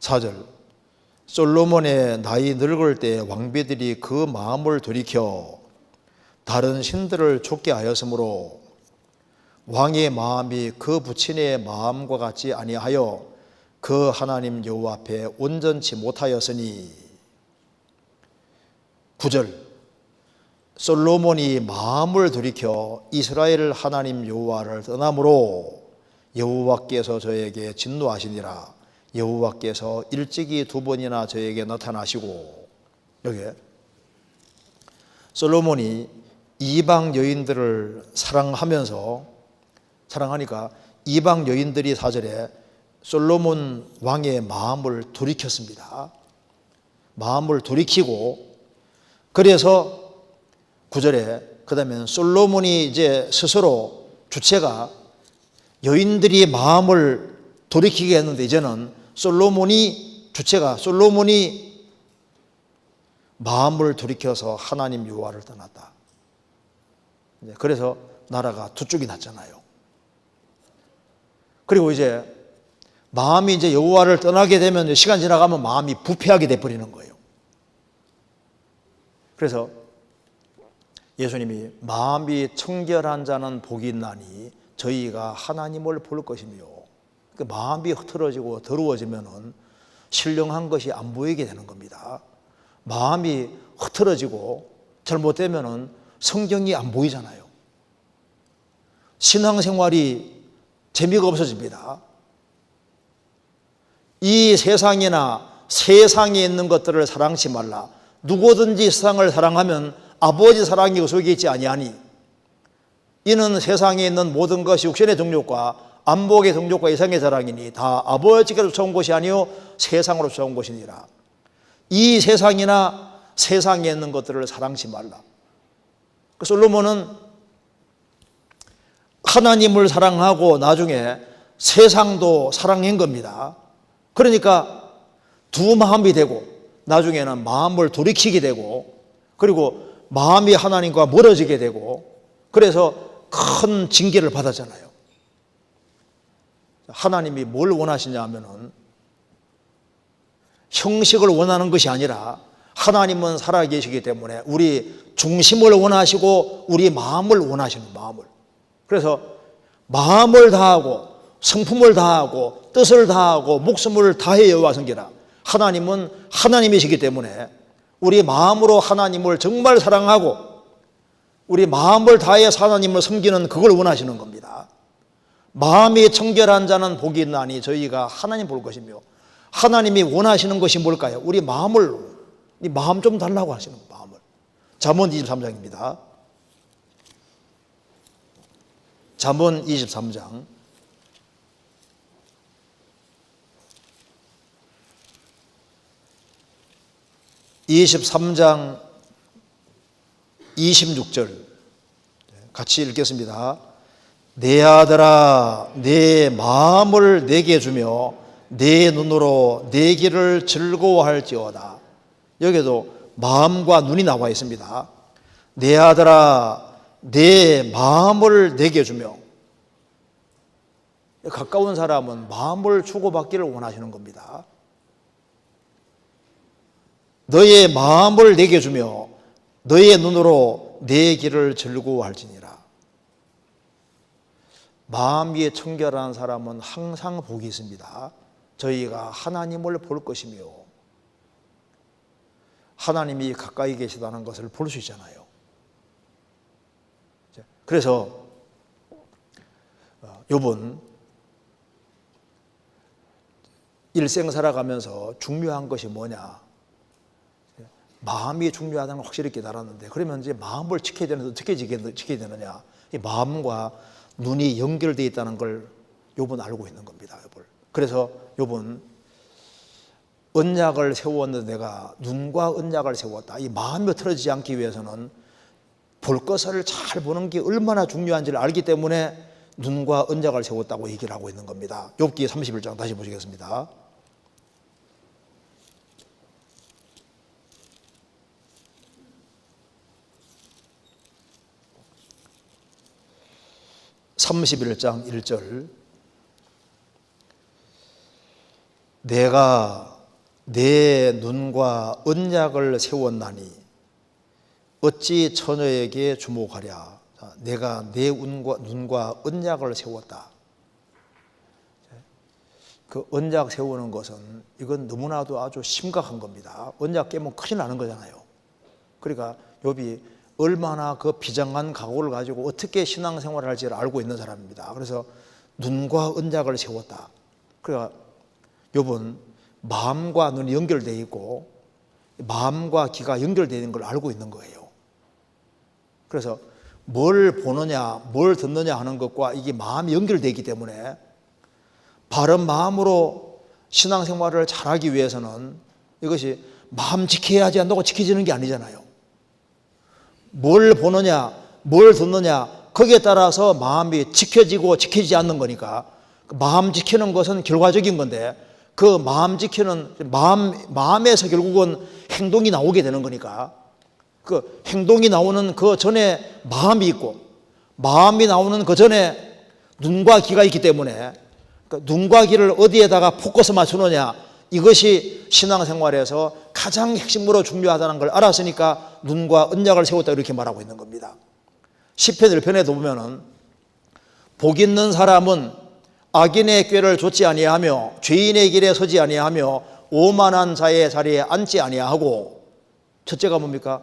4절 솔로몬의 나이 늙을 때 왕비들이 그 마음을 돌이켜 다른 신들을 좇게 하였으므로 왕의 마음이 그 부친의 마음과 같지 아니하여 그 하나님 여호와 앞에 온전치 못하였으니. 9절 솔로몬이 마음을 돌이켜 이스라엘 하나님 여호와를 떠나므로 여호와께서 저에게 진노하시니라. 여호와께서 일찍이 2번이나 저에게 나타나시고. 여기에 솔로몬이 이방 여인들을 사랑하니까 이방 여인들이 4절에 솔로몬 왕의 마음을 돌이켰습니다. 마음을 돌이키고, 그래서 9절에 그 다음에 솔로몬이 이제 스스로 주체가 여인들이 마음을 돌이키게 했는데 이제는 솔로몬이 마음을 돌이켜서 하나님 여호와를 떠났다. 그래서 나라가 두 쪽이 났잖아요. 그리고 이제 마음이 이제 여호와를 떠나게 되면 시간 지나가면 마음이 부패하게 돼버리는 거예요. 그래서 예수님이 마음이 청결한 자는 복이 있나니 저희가 하나님을 볼 것이며, 그 마음이 흐트러지고 더러워지면은 신령한 것이 안 보이게 되는 겁니다. 마음이 흐트러지고 잘못되면은 성경이 안 보이잖아요. 신앙생활이 재미가 없어집니다. 이 세상이나 세상에 있는 것들을 사랑치 말라. 누구든지 세상을 사랑하면 아버지 사랑이 그 속에 있지 아니하니 이는 세상에 있는 모든 것이 육신의 정욕과 안목의 정욕과 이상의 사랑이니 다 아버지께서 쫓아온 것이 아니요 세상으로 쫓아온 것이니라. 이 세상이나 세상에 있는 것들을 사랑치 말라. 솔로몬은 하나님을 사랑하고 나중에 세상도 사랑한 겁니다. 그러니까 두 마음이 되고 나중에는 마음을 돌이키게 되고, 그리고 마음이 하나님과 멀어지게 되고, 그래서 큰 징계를 받았잖아요. 하나님이 뭘 원하시냐 하면은 형식을 원하는 것이 아니라 하나님은 살아계시기 때문에 우리 중심을 원하시고 우리 마음을 원하시는 마음을. 그래서 마음을 다하고 성품을 다하고 뜻을 다하고 목숨을 다해 여호와 섬기라. 하나님은 하나님이시기 때문에 우리 마음으로 하나님을 정말 사랑하고 우리 마음을 다해서 하나님을 섬기는 그걸 원하시는 겁니다. 마음이 청결한 자는 복이 있나니 저희가 하나님 볼 것이며, 하나님이 원하시는 것이 뭘까요? 우리 마음을, 이 마음 좀 달라고 하시는 마음을. 잠언 23장입니다. 잠언 23장 23장 26절 같이 읽겠습니다. 내 아들아 내 마음을 내게 주며 내 눈으로 내 길을 즐거워할지어다. 여기도 마음과 눈이 나와 있습니다. 내 아들아 내 마음을 내게 주며, 가까운 사람은 마음을 주고받기를 원하시는 겁니다. 너의 마음을 내게 주며 너의 눈으로 내 길을 즐거워할지니라. 마음이 청결한 사람은 항상 복이 있습니다. 저희가 하나님을 볼 것이며 하나님이 가까이 계시다는 것을 볼 수 있잖아요. 그래서 욥은 일생 살아가면서 중요한 것이 뭐냐? 마음이 중요하다는 걸 확실히 깨달았는데, 그러면 이제 마음을 지켜야 되는데 어떻게 지켜야 되느냐? 이 마음과 눈이 연결되어 있다는 걸 욥은 알고 있는 겁니다. 그래서 욥은 언약을 세웠는데 내가 눈과 언약을 세웠다. 이 마음이 틀어지지 않기 위해서는 볼 것을 잘 보는 게 얼마나 중요한지를 알기 때문에 눈과 언약을 세웠다고 얘기를 하고 있는 겁니다. 욥기 31장 다시 보시겠습니다. (31장) 1절 내가 내 눈과 언약을 세웠나니 어찌 처녀에게 주목하랴. 내가 내 눈과 언약을 세웠다. 그 언약 세우는 것은 이건 너무나도 아주 심각한 겁니다. 언약 깨면 큰일 나는 거잖아요. 그러니까 욥이 얼마나 그 비장한 각오를 가지고 어떻게 신앙생활을 할지를 알고 있는 사람입니다. 그래서 눈과 언약을 세웠다. 그러니까 욥은 마음과 눈이 연결되어 있고 마음과 귀가 연결되어 있는 걸 알고 있는 거예요. 그래서 뭘 보느냐 뭘 듣느냐 하는 것과 이게 마음이 연결되어 있기 때문에 바른 마음으로 신앙생활을 잘하기 위해서는 이것이 마음 지켜야지 한다고 지켜지는 게 아니잖아요. 뭘 보느냐 뭘 듣느냐 거기에 따라서 마음이 지켜지고 지켜지지 않는 거니까 마음 지키는 것은 결과적인 건데 그 마음 지키는 마음에서 결국은 행동이 나오게 되는 거니까 그 행동이 나오는 그 전에 마음이 있고 마음이 나오는 그 전에 눈과 귀가 있기 때문에 그러니까 눈과 귀를 어디에다가 포커스 맞추느냐 이것이 신앙생활에서 가장 핵심으로 중요하다는 걸 알았으니까 눈과 언약을 세웠다 이렇게 말하고 있는 겁니다. 시편 1편에도 보면은 복 있는 사람은 악인의 꾀를 좇지 아니하며 죄인의 길에 서지 아니하며 오만한 자의 자리에 앉지 아니하고 첫째가 뭡니까?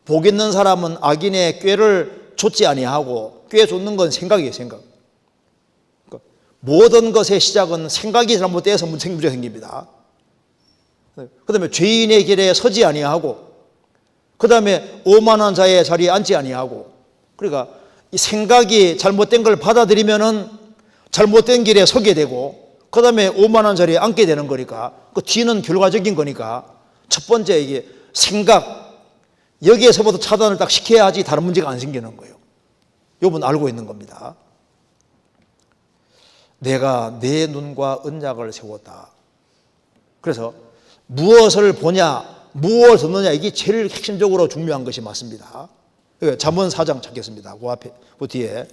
복 있는 사람은 악인의 꾀를 좇지 아니하고 꾀 좇는 건 생각이에요. 생각. 그러니까 모든 것의 시작은 생각이 잘못돼서 문제가 생깁니다. 그 다음에 죄인의 길에 서지 아니하고 그 다음에 오만한 자의 자리에 앉지 아니하고 그러니까 이 생각이 잘못된 걸 받아들이면은 잘못된 길에 서게 되고 그 다음에 오만한 자리에 앉게 되는 거니까 그 뒤는 결과적인 거니까 첫 번째 이게 생각 여기에서부터 차단을 딱 시켜야지 다른 문제가 안 생기는 거예요. 욥은 알고 있는 겁니다. 내가 내 눈과 언약을 세웠다. 그래서 무엇을 보냐 무엇을 듣느냐 이게 제일 핵심적으로 중요한 것이 맞습니다. 잠언 4장 찾겠습니다. 그 앞에 그 뒤에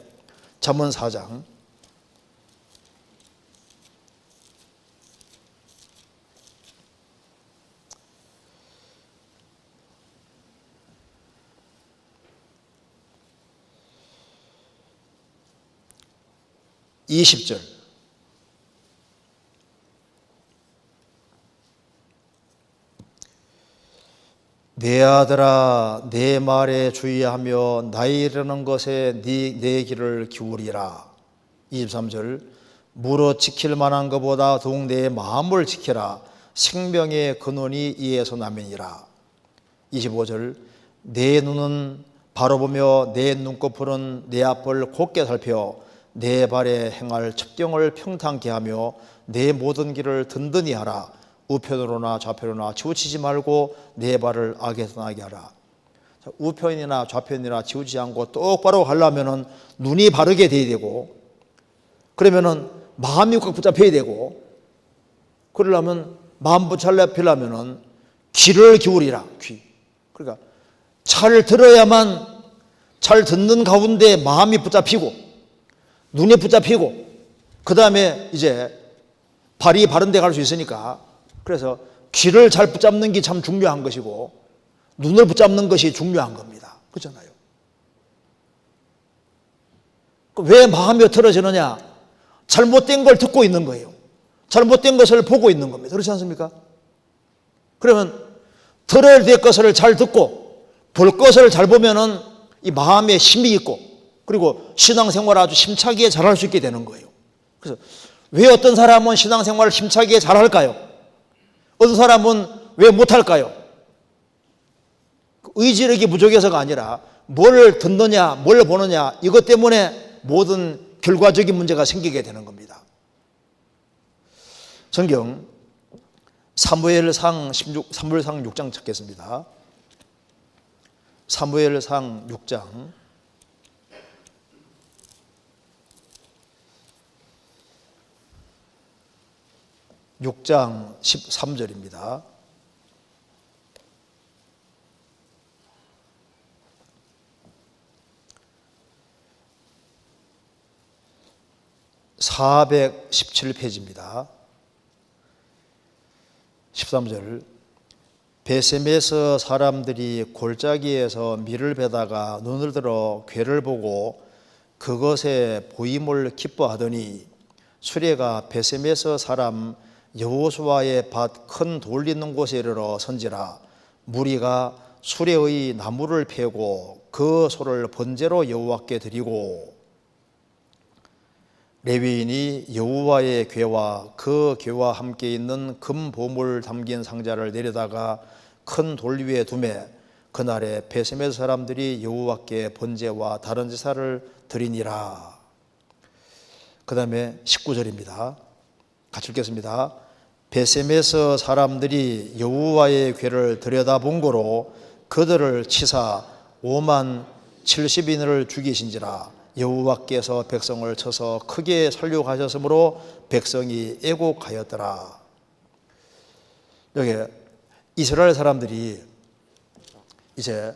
잠언 4장 20절 내 아들아 내 말에 주의하며 나이 이르는 것에 내 귀를 기울이라. 23절 무릇 지킬 만한 것보다 더욱 내 마음을 지키라. 생명의 근원이 이에서 나면이라. 25절 내 눈은 바로 보며 내 눈꺼풀은 내 앞을 곧게 살펴 내 발에 행할 첩경을 평탄케 하며 내 모든 길을 든든히 하라. 우편으로나 좌편으로나 치우치지 말고 내 발을 악에서 나게 하라. 우편이나 좌편이나 치우치지 않고 똑바로 가려면은 눈이 바르게 돼야 되고 그러면은 마음이 꽉 붙잡혀야 되고 그러려면 마음 붙잡히려면은 귀를 기울이라. 귀. 그러니까 잘 들어야만 잘 듣는 가운데 마음이 붙잡히고 눈이 붙잡히고 그 다음에 이제 발이 바른 데 갈 수 있으니까 그래서 귀를 잘 붙잡는 게 참 중요한 것이고 눈을 붙잡는 것이 중요한 겁니다. 그렇잖아요. 왜 마음이 틀어지느냐? 잘못된 걸 듣고 있는 거예요. 잘못된 것을 보고 있는 겁니다. 그렇지 않습니까? 그러면 들어야 될 것을 잘 듣고 볼 것을 잘 보면은 이 마음에 힘이 있고 그리고 신앙생활을 아주 힘차게 잘할 수 있게 되는 거예요. 그래서 왜 어떤 사람은 신앙생활을 힘차게 잘할까요? 어떤 사람은 왜 못할까요? 의지력이 부족해서가 아니라 뭘 듣느냐, 뭘 보느냐, 이것 때문에 모든 결과적인 문제가 생기게 되는 겁니다. 성경 사무엘상 6장 찾겠습니다. 사무엘상 6장 13절입니다. (417페이지입니다) 13절. 베셈에서 사람들이 골짜기에서 밀을 베다가 눈을 들어 괴를 보고 그것의 보임을 기뻐하더니 수레가 베셈에서 사람 여호수아의 밭 큰 돌 있는 곳에 이르러 선지라. 무리가 수레의 나무를 패고 그 소를 번제로 여호와께 드리고 레위인이 여호와의 궤와 그 궤와 함께 있는 금 보물 담긴 상자를 내려다가 큰 돌 위에 두매 그날에 베셈의 사람들이 여호와께 번제와 다른 제사를 드리니라. 그 다음에 19절입니다. 같이 읽겠습니다. 베셈에서 사람들이 여호와의 궤를 들여다본 거로 그들을 치사 5만 70인을 죽이신지라. 여호와께서 백성을 쳐서 크게 살육하셨으므로 백성이 애곡하였더라. 여기 이스라엘 사람들이 이제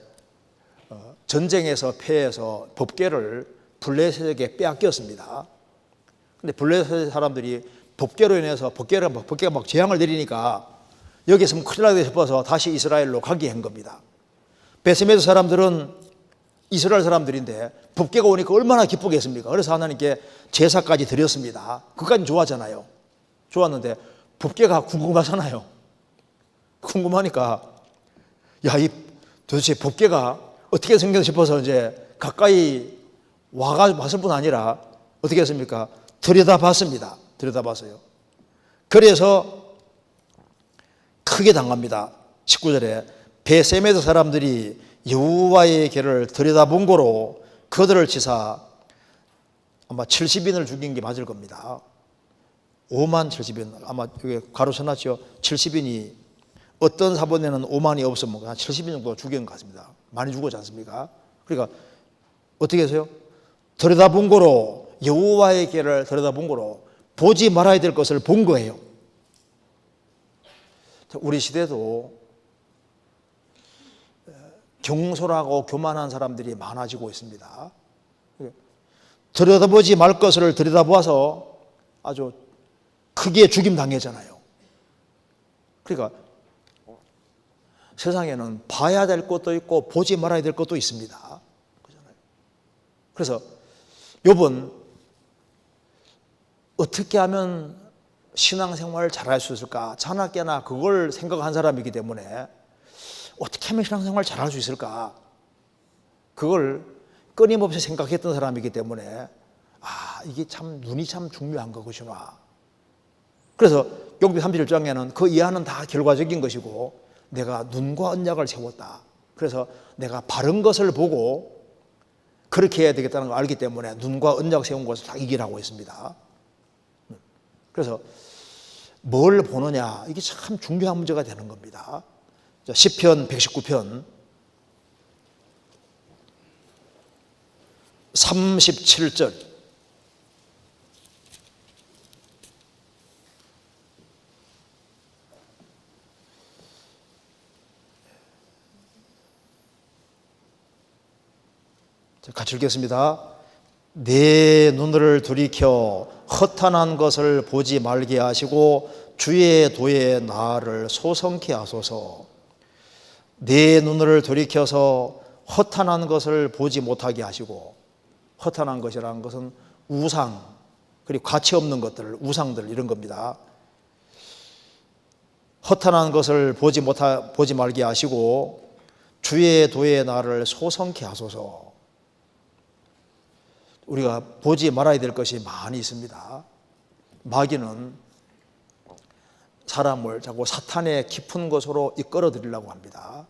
전쟁에서 패해서 법궤를 블레셋에게 빼앗겼습니다. 근데 블레셋 사람들이 법궤로 인해서 법궤가 막 재앙을 내리니까 여기 있으면 큰일 나게 싶어서 다시 이스라엘로 가게 한 겁니다. 베세메스 사람들은 이스라엘 사람들인데 법궤가 오니까 얼마나 기쁘겠습니까? 그래서 하나님께 제사까지 드렸습니다. 그까지는 좋았잖아요. 좋았는데 법궤가 궁금하잖아요. 궁금하니까 이 도대체 법궤가 어떻게 생겼나 싶어서 이제 가까이 왔을 뿐 아니라 어떻게 했습니까? 들여다봤습니다. 들여다봤어요. 그래서 크게 당합니다. 19절에 베세메스 사람들이 여호와의 궤를 들여다본 거로 그들을 치사 아마 70인을 죽인 게 맞을 겁니다. 5만 70인 아마 여기 가로 쳐놨죠. 70인이 어떤 사본에는 5만이 없으면 한 70인 정도 죽인 것 같습니다. 많이 죽었지 않습니까? 그러니까 어떻게 해서요? 들여다본 거로 여호와의 궤를 들여다본 거로 보지 말아야 될 것을 본 거예요. 우리 시대도 경솔하고 교만한 사람들이 많아지고 있습니다. 들여다보지 말 것을 들여다보아서 아주 크게 죽임 당했잖아요. 그러니까 세상에는 봐야 될 것도 있고 보지 말아야 될 것도 있습니다. 그래서 욥은 어떻게 하면 신앙생활을 잘할 수 있을까? 자나깨나 그걸 생각한 사람이기 때문에 어떻게 하면 신앙생활을 잘할 수 있을까? 그걸 끊임없이 생각했던 사람이기 때문에 이게 참 눈이 참 중요한 거구나. 그래서 욥기 31장에는 그 이하는 다 결과적인 것이고 내가 눈과 언약을 세웠다. 그래서 내가 바른 것을 보고 그렇게 해야 되겠다는 걸 알기 때문에 눈과 언약 세운 것을 다 이기라고 했습니다. 그래서 뭘 보느냐 이게 참 중요한 문제가 되는 겁니다. 시편 119편 37절 같이 읽겠습니다. 내 눈을 돌이켜 허탄한 것을 보지 말게 하시고 주의 도에 나를 소성케 하소서. 내 눈을 돌이켜서 허탄한 것을 보지 못하게 하시고, 허탄한 것이라는 것은 우상 그리고 가치 없는 것들, 우상들 이런 겁니다. 허탄한 것을 보지 말게 하시고 주의 도에 나를 소성케 하소서. 우리가 보지 말아야 될 것이 많이 있습니다. 마귀는 사람을 자꾸 사탄의 깊은 곳으로 이끌어 들이려고 합니다.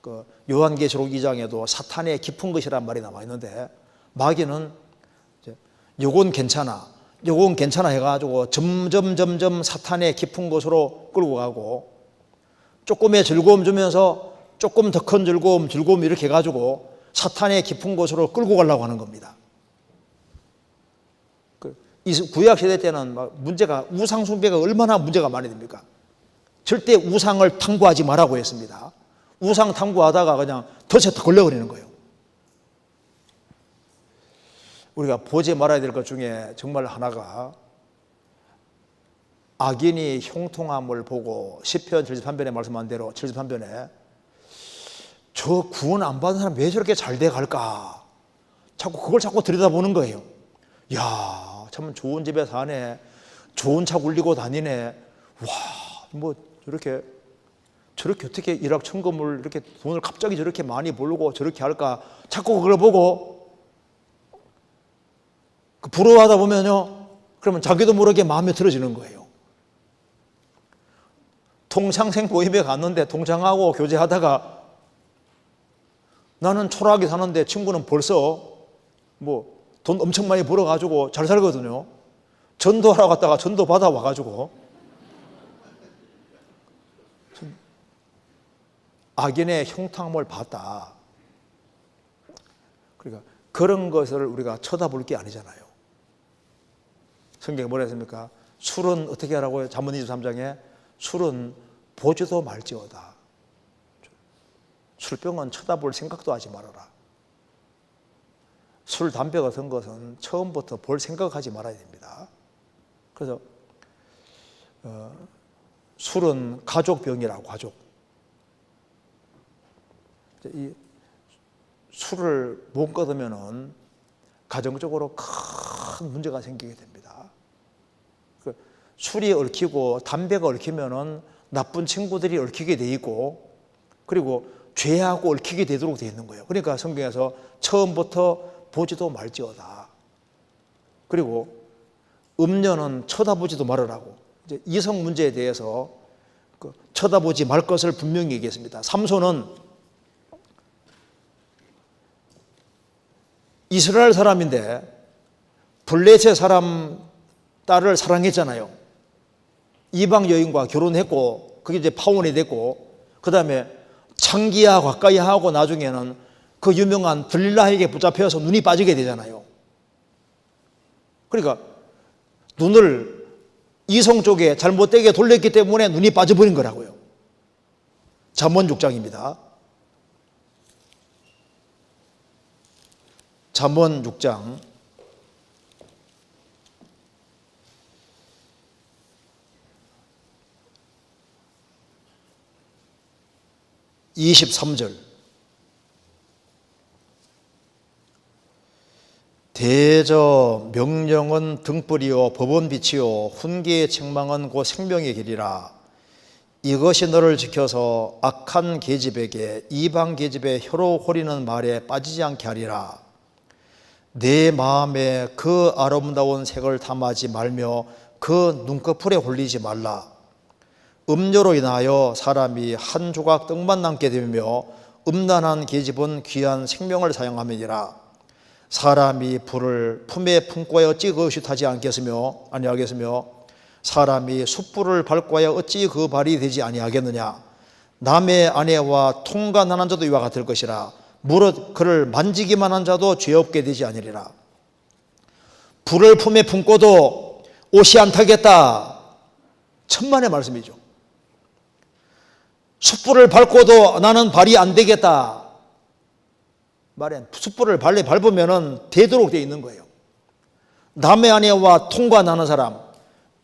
그 요한계시록 2장에도 사탄의 깊은 것이란 말이 나와 있는데, 마귀는 요건 괜찮아, 요건 괜찮아 해가지고 점점 사탄의 깊은 곳으로 끌고 가고, 조금의 즐거움 주면서 조금 더 큰 즐거움 이렇게 해가지고 사탄의 깊은 곳으로 끌고 가려고 하는 겁니다. 구약 시대 때는 문제가, 우상 숭배가 얼마나 문제가 많이 됩니까? 절대 우상을 탐구하지 말라고 했습니다. 우상 탐구하다가 그냥 덫에 다 걸려버리는 거예요. 우리가 보지 말아야 될 것 중에 정말 하나가, 악인이 형통함을 보고 시편 73편에 말씀한 대로 73편에 저 구원 안 받은 사람 왜 저렇게 잘 돼갈까? 그걸 자꾸 들여다보는 거예요. 야, 참 좋은 집에 사네, 좋은 차 굴리고 다니네, 와, 뭐 저렇게 어떻게 일확천금을 이렇게 돈을 갑자기 저렇게 많이 벌고 저렇게 할까? 자꾸 그걸 보고 부러워하다 보면요, 그러면 자기도 모르게 마음에 들어지는 거예요. 동창생 모임에 갔는데 동창하고 교제하다가 나는 초라하게 사는데 친구는 벌써 뭐 돈 엄청 많이 벌어가지고 잘 살거든요. 전도하러 갔다가 전도 받아 와가지고 악인의 형통함을 봤다. 그러니까 그런 것을 우리가 쳐다볼 게 아니잖아요. 성경에 뭐라 했습니까? 술은 어떻게 하라고요? 잠언 23장에 술은 보지도 말지어다. 술병은 쳐다볼 생각도 하지 말아라. 술, 담배 같은 것은 처음부터 볼 생각하지 말아야 됩니다. 그래서 술은 가족병이라고, 가족. 이 술을 못 끊으면은 가정적으로 큰 문제가 생기게 됩니다. 술이 얽히고 담배가 얽히면은 나쁜 친구들이 얽히게 돼 있고, 그리고 죄하고 얽히게 되도록 되어 있는 거예요. 그러니까 성경에서 처음부터 보지도 말지어다. 그리고 음녀는 쳐다보지도 말으라고. 이제 이성 문제에 대해서 쳐다보지 말 것을 분명히 얘기했습니다. 삼손은 이스라엘 사람인데 블레셋 사람 딸을 사랑했잖아요. 이방 여인과 결혼했고, 그게 이제 파혼이 됐고, 그 다음에 창기야 가까이 하고 나중에는 그 유명한 들릴라에게 붙잡혀서 눈이 빠지게 되잖아요. 그러니까 눈을 이성 쪽에 잘못되게 돌렸기 때문에 눈이 빠져버린 거라고요. 잠언 6장입니다. 잠언 6장 23절. 대저 명령은 등불이요 법은 빛이요 훈계의 책망은 곧 생명의 길이라. 이것이 너를 지켜서 악한 계집에게 이방 계집의 혀로 호리는 말에 빠지지 않게 하리라. 내 마음에 그 아름다운 색을 탐하지 말며 그 눈꺼풀에 홀리지 말라. 음료로 인하여 사람이 한 조각 떡만 남게 되며 음란한 계집은 귀한 생명을 사용함이니라. 사람이 불을 품에 품고 어찌 그것이 타지 아니하겠으며 사람이 숯불을 밟고 어찌 그 발이 되지 아니하겠느냐. 남의 아내와 통관하는 자도 이와 같을 것이라. 무릇 그를 만지기만 한 자도 죄 없게 되지 아니리라. 불을 품에 품고도 옷이 안 타겠다. 천만의 말씀이죠. 숯불을 밟고도 나는 발이 안 되겠다. 말엔 숯불을 밟으면 되도록 되어 있는 거예요. 남의 아내와 통관하는 사람,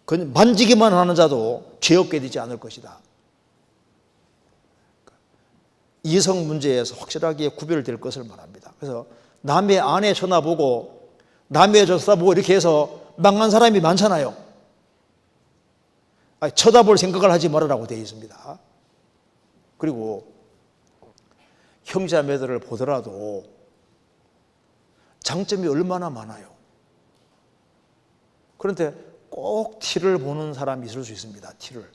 만지기만 하는 자도 죄 없게 되지 않을 것이다. 이성 문제에서 확실하게 구별될 것을 말합니다. 그래서 남의 아내 쳐다보고 남의 쳐다보고 이렇게 해서 망한 사람이 많잖아요. 쳐다볼 생각을 하지 말으라고 되어 있습니다. 그리고 형제자매들을 보더라도 장점이 얼마나 많아요. 그런데 꼭 티를 보는 사람이 있을 수 있습니다. 티를.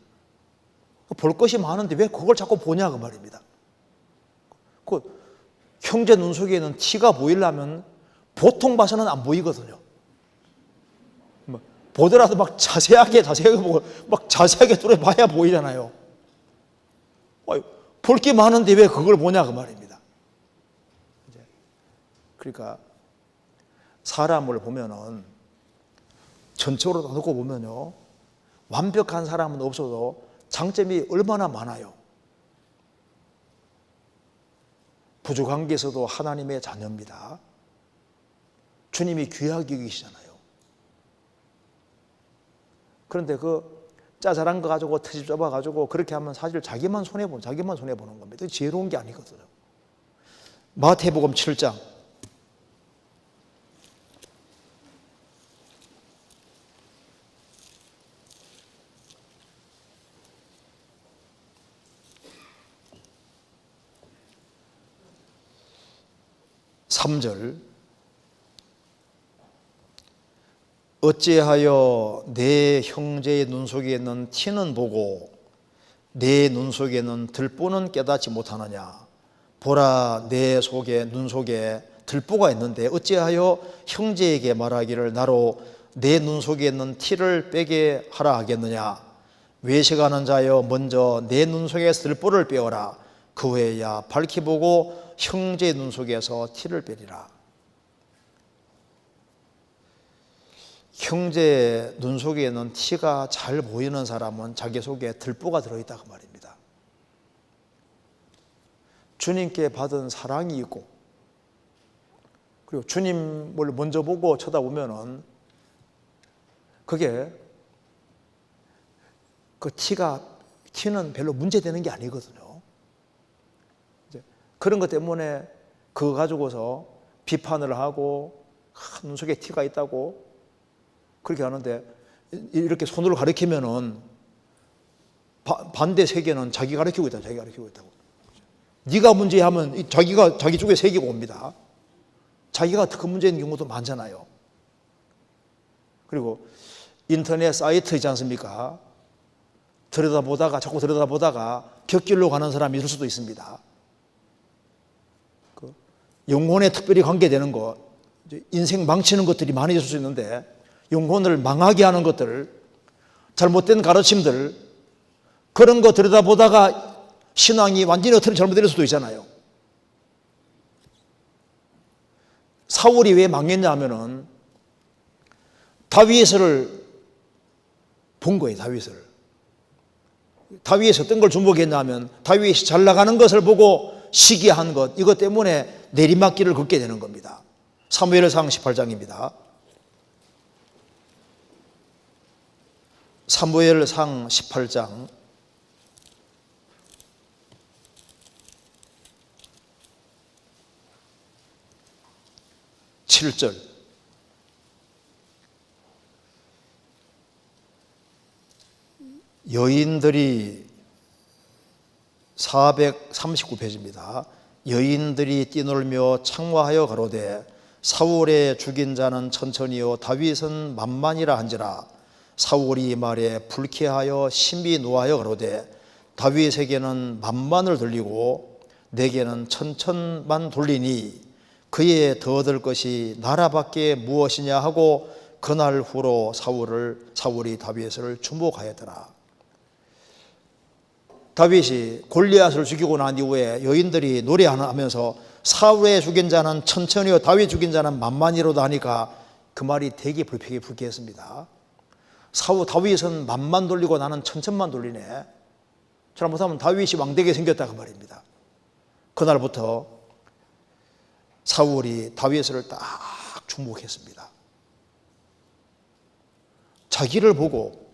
볼 것이 많은데 왜 그걸 자꾸 보냐 그 말입니다. 그 형제 눈 속에는 티가 보이려면 보통 봐서는 안 보이거든요. 보더라도 막 자세하게 보고 막 자세하게 뚫어봐야 보이잖아요. 볼 게 많은데 왜 그걸 보냐 그 말입니다. 그러니까 사람을 보면은 전적으로 다 놓고 보면요, 완벽한 사람은 없어도 장점이 얼마나 많아요. 부족한 게 있어도 하나님의 자녀입니다. 주님이 귀하게 여기시잖아요. 그런데 그 짜잘한 거 가지고 트집 잡아가지고 그렇게 하면 사실 자기만 손해보는 겁니다. 지혜로운 게 아니거든요. 마태복음 7장 3절 어찌하여 내 형제의 눈 속에 있는 티는 보고 내 눈 속에는 들보는 깨닫지 못하느냐. 보라, 내 속에 눈 속에 들보가 있는데 어찌하여 형제에게 말하기를 나로 내 눈 속에 있는 티를 빼게 하라 하겠느냐. 외식하는 자여 먼저 내 눈 속에서 들보를 빼어라. 그 후에야 밝히 보고 형제의 눈 속에서 티를 빼리라. 형제의 눈 속에는 티가 잘 보이는 사람은 자기 속에 들보가 들어있다 그 말입니다. 주님께 받은 사랑이 있고, 그리고 주님을 먼저 보고 쳐다보면은 그게 그 티는 별로 문제되는 게 아니거든요. 그런 것 때문에 그거 가지고서 비판을 하고 눈 속에 티가 있다고 그렇게 하는데, 이렇게 손으로 가리키면은 반대 세계는 자기 가리키고 있다, 자기 가리키고 있다고. 네가 문제하면 자기 쪽에 세계가 옵니다. 자기가 더 큰 문제인 경우도 많잖아요. 그리고 인터넷 사이트 있지 않습니까? 자꾸 들여다보다가 곁길로 가는 사람이 있을 수도 있습니다. 영혼에 특별히 관계되는 것, 인생 망치는 것들이 많이 있을 수 있는데, 영혼을 망하게 하는 것들, 잘못된 가르침들, 그런 거 들여다보다가 신앙이 완전히 어떻게 잘못될 수도 있잖아요. 사울이 왜 망했냐 하면은 다윗을 본 거예요. 다윗이 어떤 걸 주목했냐 하면 다윗이 잘 나가는 것을 보고 시기한 것, 이것 때문에 내리막길을 걷게 되는 겁니다. 사무엘상 18장입니다. 사무엘상 18장 7절 여인들이 439페이지입니다. 여인들이 뛰놀며 창화하여 가로되 사울의 죽인 자는 천천히요 다윗은 만만이라 한지라. 사울이 말에 불쾌하여 심히 노하여 가로되 다윗에게는 만만을 돌리고 내게는 천천만 돌리니 그의 더 얻을 것이 나라밖에 무엇이냐 하고 그날 후로 사울이 다윗을 주목하였더라. 다윗이 골리앗을 죽이고 난 이후에 여인들이 노래하면서 사울의 죽인 자는 천천히요 다윗 죽인 자는 만만이로다 하니까 그 말이 되게 불쾌했습니다. 다윗은 만만 돌리고 나는 천천만 돌리네. 잘못하면 다윗이 왕되게 생겼다 그 말입니다. 그날부터 사울이 다윗을 딱 주목했습니다. 자기를 보고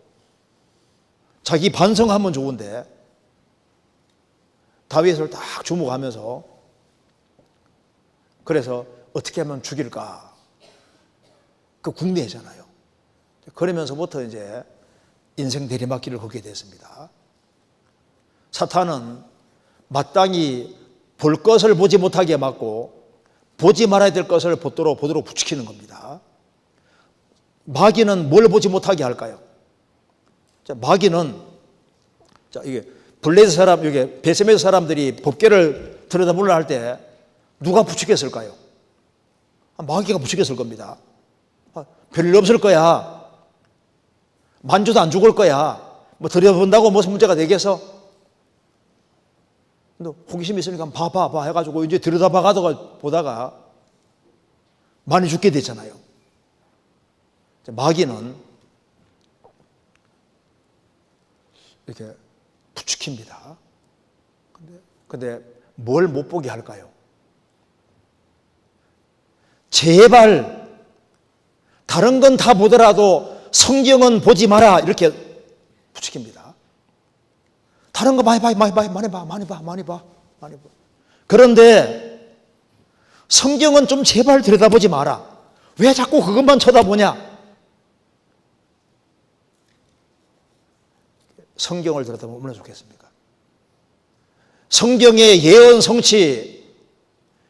자기 반성하면 좋은데 다윗을 딱 주목하면서 그래서 어떻게 하면 죽일까 그 궁리했잖아요. 그러면서부터 이제 인생 내리막길을 걷게 됐습니다. 사탄은 마땅히 볼 것을 보지 못하게 막고 보지 말아야 될 것을 보도록 부추기는 겁니다. 마귀는 뭘 보지 못하게 할까요? 자, 마귀는, 자, 이게 블레셋 사람, 이게 베세메스 사람들이 법궤를 들여다보려 할 때 누가 부추겼을까요? 마귀가 부추겼을 겁니다. 별일 없을 거야. 만져도 안 죽을 거야. 뭐 들여본다고 무슨 문제가 되겠어? 근데 호기심이 있으니까 봐 해가지고 이제 들여다봐가다가 보다가 많이 죽게 되잖아요. 마귀는 이렇게 부추깁니다. 근데 뭘 못 보게 할까요? 제발 다른 건 다 보더라도 성경은 보지 마라 이렇게 부추깁니다. 다른 거 많이 봐. 그런데 성경은 좀 제발 들여다보지 마라. 왜 자꾸 그것만 쳐다보냐? 성경을 들여다보면 얼마나 좋겠습니까? 성경의 예언 성취,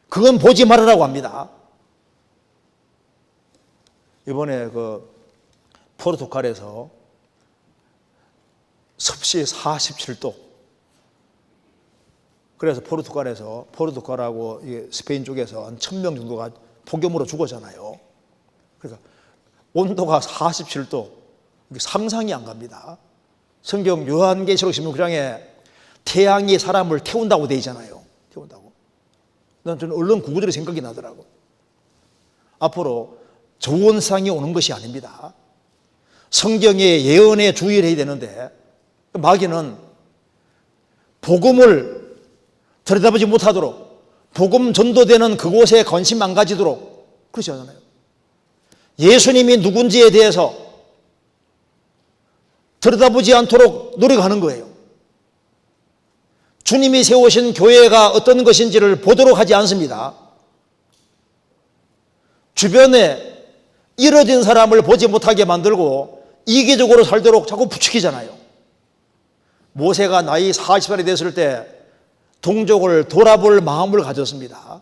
그건 보지 말으라고 합니다. 이번에 그 포르투갈에서 섭씨 47도. 그래서 포르투갈하고 스페인 쪽에서 한 1000명 정도가 폭염으로 죽었잖아요. 그러니까 온도가 47도. 상상이 안 갑니다. 성경 요한계시록 16장에 태양이 사람을 태운다고 되어 있잖아요. 태운다고. 저는 얼른 구구절이 생각이 나더라고. 앞으로 좋은 상이 오는 것이 아닙니다. 성경의 예언에 주의를 해야 되는데 마귀는 복음을 들여다보지 못하도록, 복음 전도되는 그곳에 관심 안 가지도록 그러지 않아요. 예수님이 누군지에 대해서 들여다보지 않도록 노력하는 거예요. 주님이 세우신 교회가 어떤 것인지를 보도록 하지 않습니다. 주변에 이뤄진 사람을 보지 못하게 만들고 이기적으로 살도록 자꾸 부추기잖아요. 모세가 나이 40살이 됐을 때 동족을 돌아볼 마음을 가졌습니다.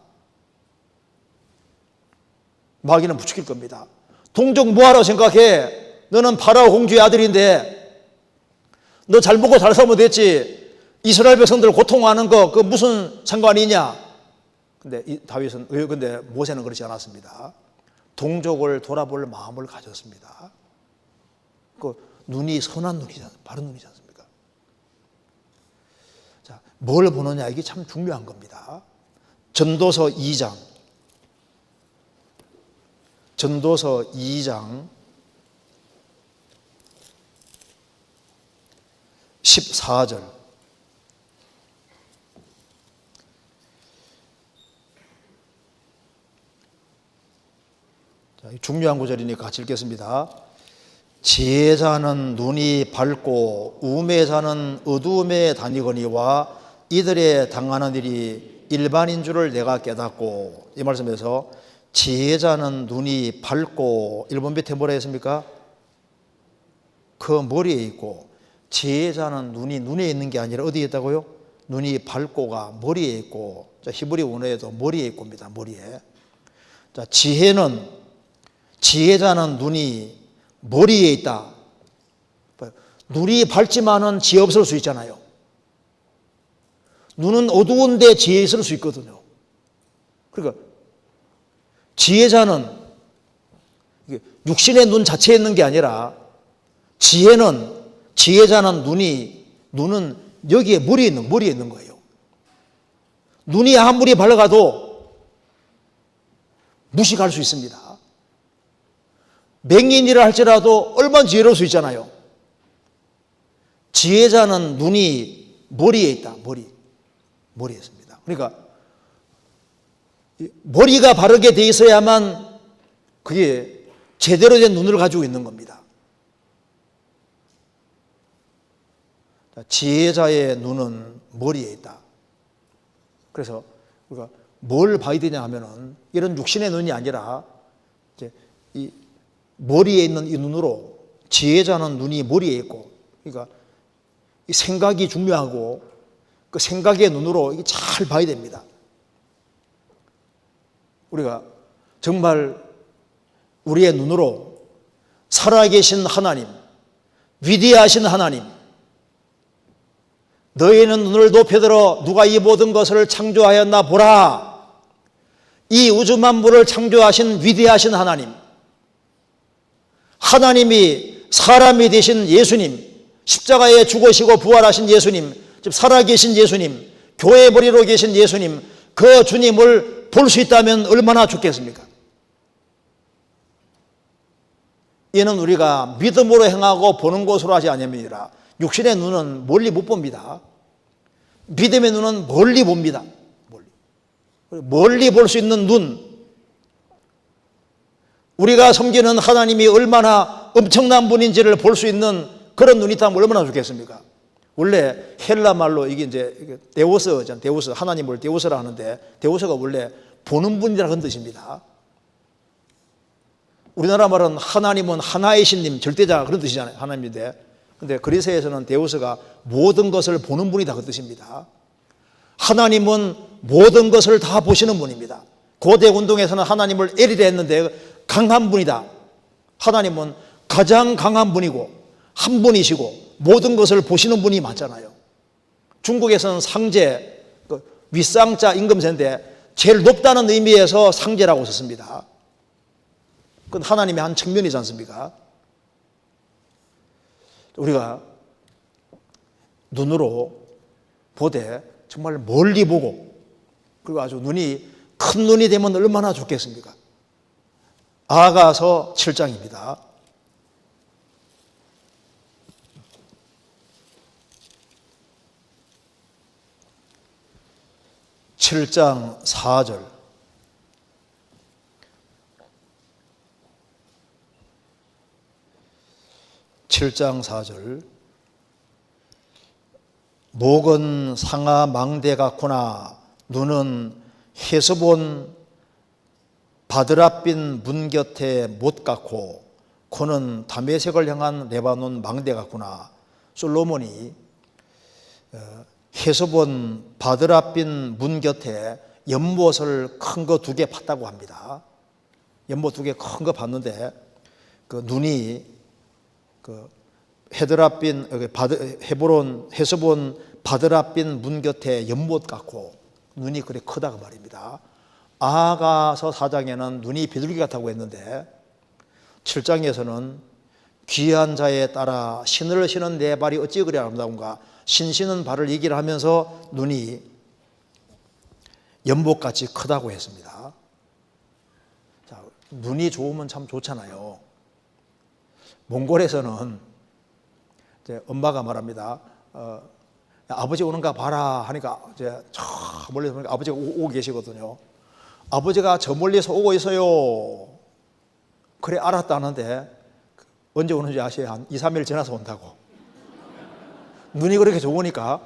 마귀는 부추길 겁니다. 동족 뭐하러 생각해? 너는 파라오 공주의 아들인데 너 잘 먹고 잘 살면 됐지. 이스라엘 백성들 고통하는 거 그 무슨 상관이냐? 근데 모세는 그렇지 않았습니다. 동족을 돌아볼 마음을 가졌습니다. 그 눈이 선한 눈이잖아요. 바른 눈이지 않습니까? 자, 뭘 보느냐 이게 참 중요한 겁니다. 전도서 2장 14절. 자, 중요한 구절이니까 같이 읽겠습니다. 지혜자는 눈이 밝고 우매자는 어두움에 다니거니와 이들의 당하는 일이 일반인 줄을 내가 깨닫고. 이 말씀에서 지혜자는 눈이 밝고, 일본 밑에 뭐라 했습니까? 그 머리에 있고, 지혜자는 눈이 눈에 있는 게 아니라 어디에 있다고요? 눈이 밝고가 머리에 있고. 자, 히브리 원어에도 머리에 있고입니다. 머리에. 자, 지혜자는 눈이 머리에 있다. 눈이 밝지만은 지혜 없을 수 있잖아요. 눈은 어두운데 지혜 있을 수 있거든요. 그러니까 지혜자는 육신의 눈 자체에 있는 게 아니라 지혜자는 눈은 여기에 머리에 있는 거예요. 눈이 아무리 밝아도 무식할 수 있습니다. 맹인이라 할지라도 얼마나 지혜로울 수 있잖아요. 지혜자는 눈이 머리에 있다. 머리에 있습니다. 그러니까 머리가 바르게 돼 있어야만 그게 제대로 된 눈을 가지고 있는 겁니다. 지혜자의 눈은 머리에 있다. 그래서 우리가 뭘 봐야 되냐 하면은 이런 육신의 눈이 아니라 이제 이 머리에 있는 이 눈으로, 지혜자는 눈이 머리에 있고, 그러니까 이 생각이 중요하고 그 생각의 눈으로 이게 잘 봐야 됩니다. 우리가 정말 우리의 눈으로 살아계신 하나님, 위대하신 하나님, 너희는 눈을 높여들어 누가 이 모든 것을 창조하였나 보라. 이 우주 만물을 창조하신 위대하신 하나님, 하나님이 사람이 되신 예수님, 십자가에 죽으시고 부활하신 예수님, 즉 살아계신 예수님, 교회 머리로 계신 예수님, 그 주님을 볼 수 있다면 얼마나 좋겠습니까? 이는 우리가 믿음으로 행하고 보는 것으로 하지 아니함이니라. 육신의 눈은 멀리 못 봅니다. 믿음의 눈은 멀리 봅니다. 멀리 볼 수 있는 눈, 우리가 섬기는 하나님이 얼마나 엄청난 분인지를 볼 수 있는 그런 눈이 있다면 얼마나 좋겠습니까? 원래 헬라 말로 이게 이제 데우스잖아요. 데우스, 하나님을 데우스라 하는데 데우스가 원래 보는 분이라는 뜻입니다. 우리나라 말은 하나님은 하나의 신님, 절대자 그런 뜻이잖아요. 하나님인데. 근데 그리스에서는 데우스가 모든 것을 보는 분이다 그 뜻입니다. 하나님은 모든 것을 다 보시는 분입니다. 고대 운동에서는 하나님을 엘이라 했는데 강한 분이다. 하나님은 가장 강한 분이고 한 분이시고 모든 것을 보시는 분이 맞잖아요. 중국에서는 상제, 윗상자 임금세인데 제일 높다는 의미에서 상제라고 썼습니다. 그건 하나님의 한 측면이지 않습니까? 우리가 눈으로 보되 정말 멀리 보고 그리고 아주 눈이 큰 눈이 되면 얼마나 좋겠습니까? 아가서 7장입니다. 7장 4절. 목은 상아 망대 같구나. 눈은 헤스본 바드라빛 문 곁에 못 같고 코는 다메섹을 향한 레바논 망대 같구나. 솔로몬이 헤스본 바드라빛 문 곁에 연못을 큰 거 2개 봤다고 합니다. 연못 2개 큰 거 봤는데 그 눈이 그 헤스본 바드라빛 문 곁에 연못 같고 눈이 그리 크다고 말입니다. 아가서 4장에는 눈이 비둘기 같다고 했는데 7장에서는 귀한 자에 따라 신을 신은 내 발이 어찌 그리 아름다운가. 신 신은 발을 얘기를 하면서 눈이 연못같이 크다고 했습니다. 자, 눈이 좋으면 참 좋잖아요. 몽골에서는 이제 엄마가 말합니다. 아버지 오는가 봐라 하니까 이제 저 멀리서 보니까 아버지가 오고 계시거든요. 아버지가 저 멀리서 오고 있어요. 그래 알았다는데 언제 오는지 아세요? 한 2, 3일 지나서 온다고. 눈이 그렇게 좋으니까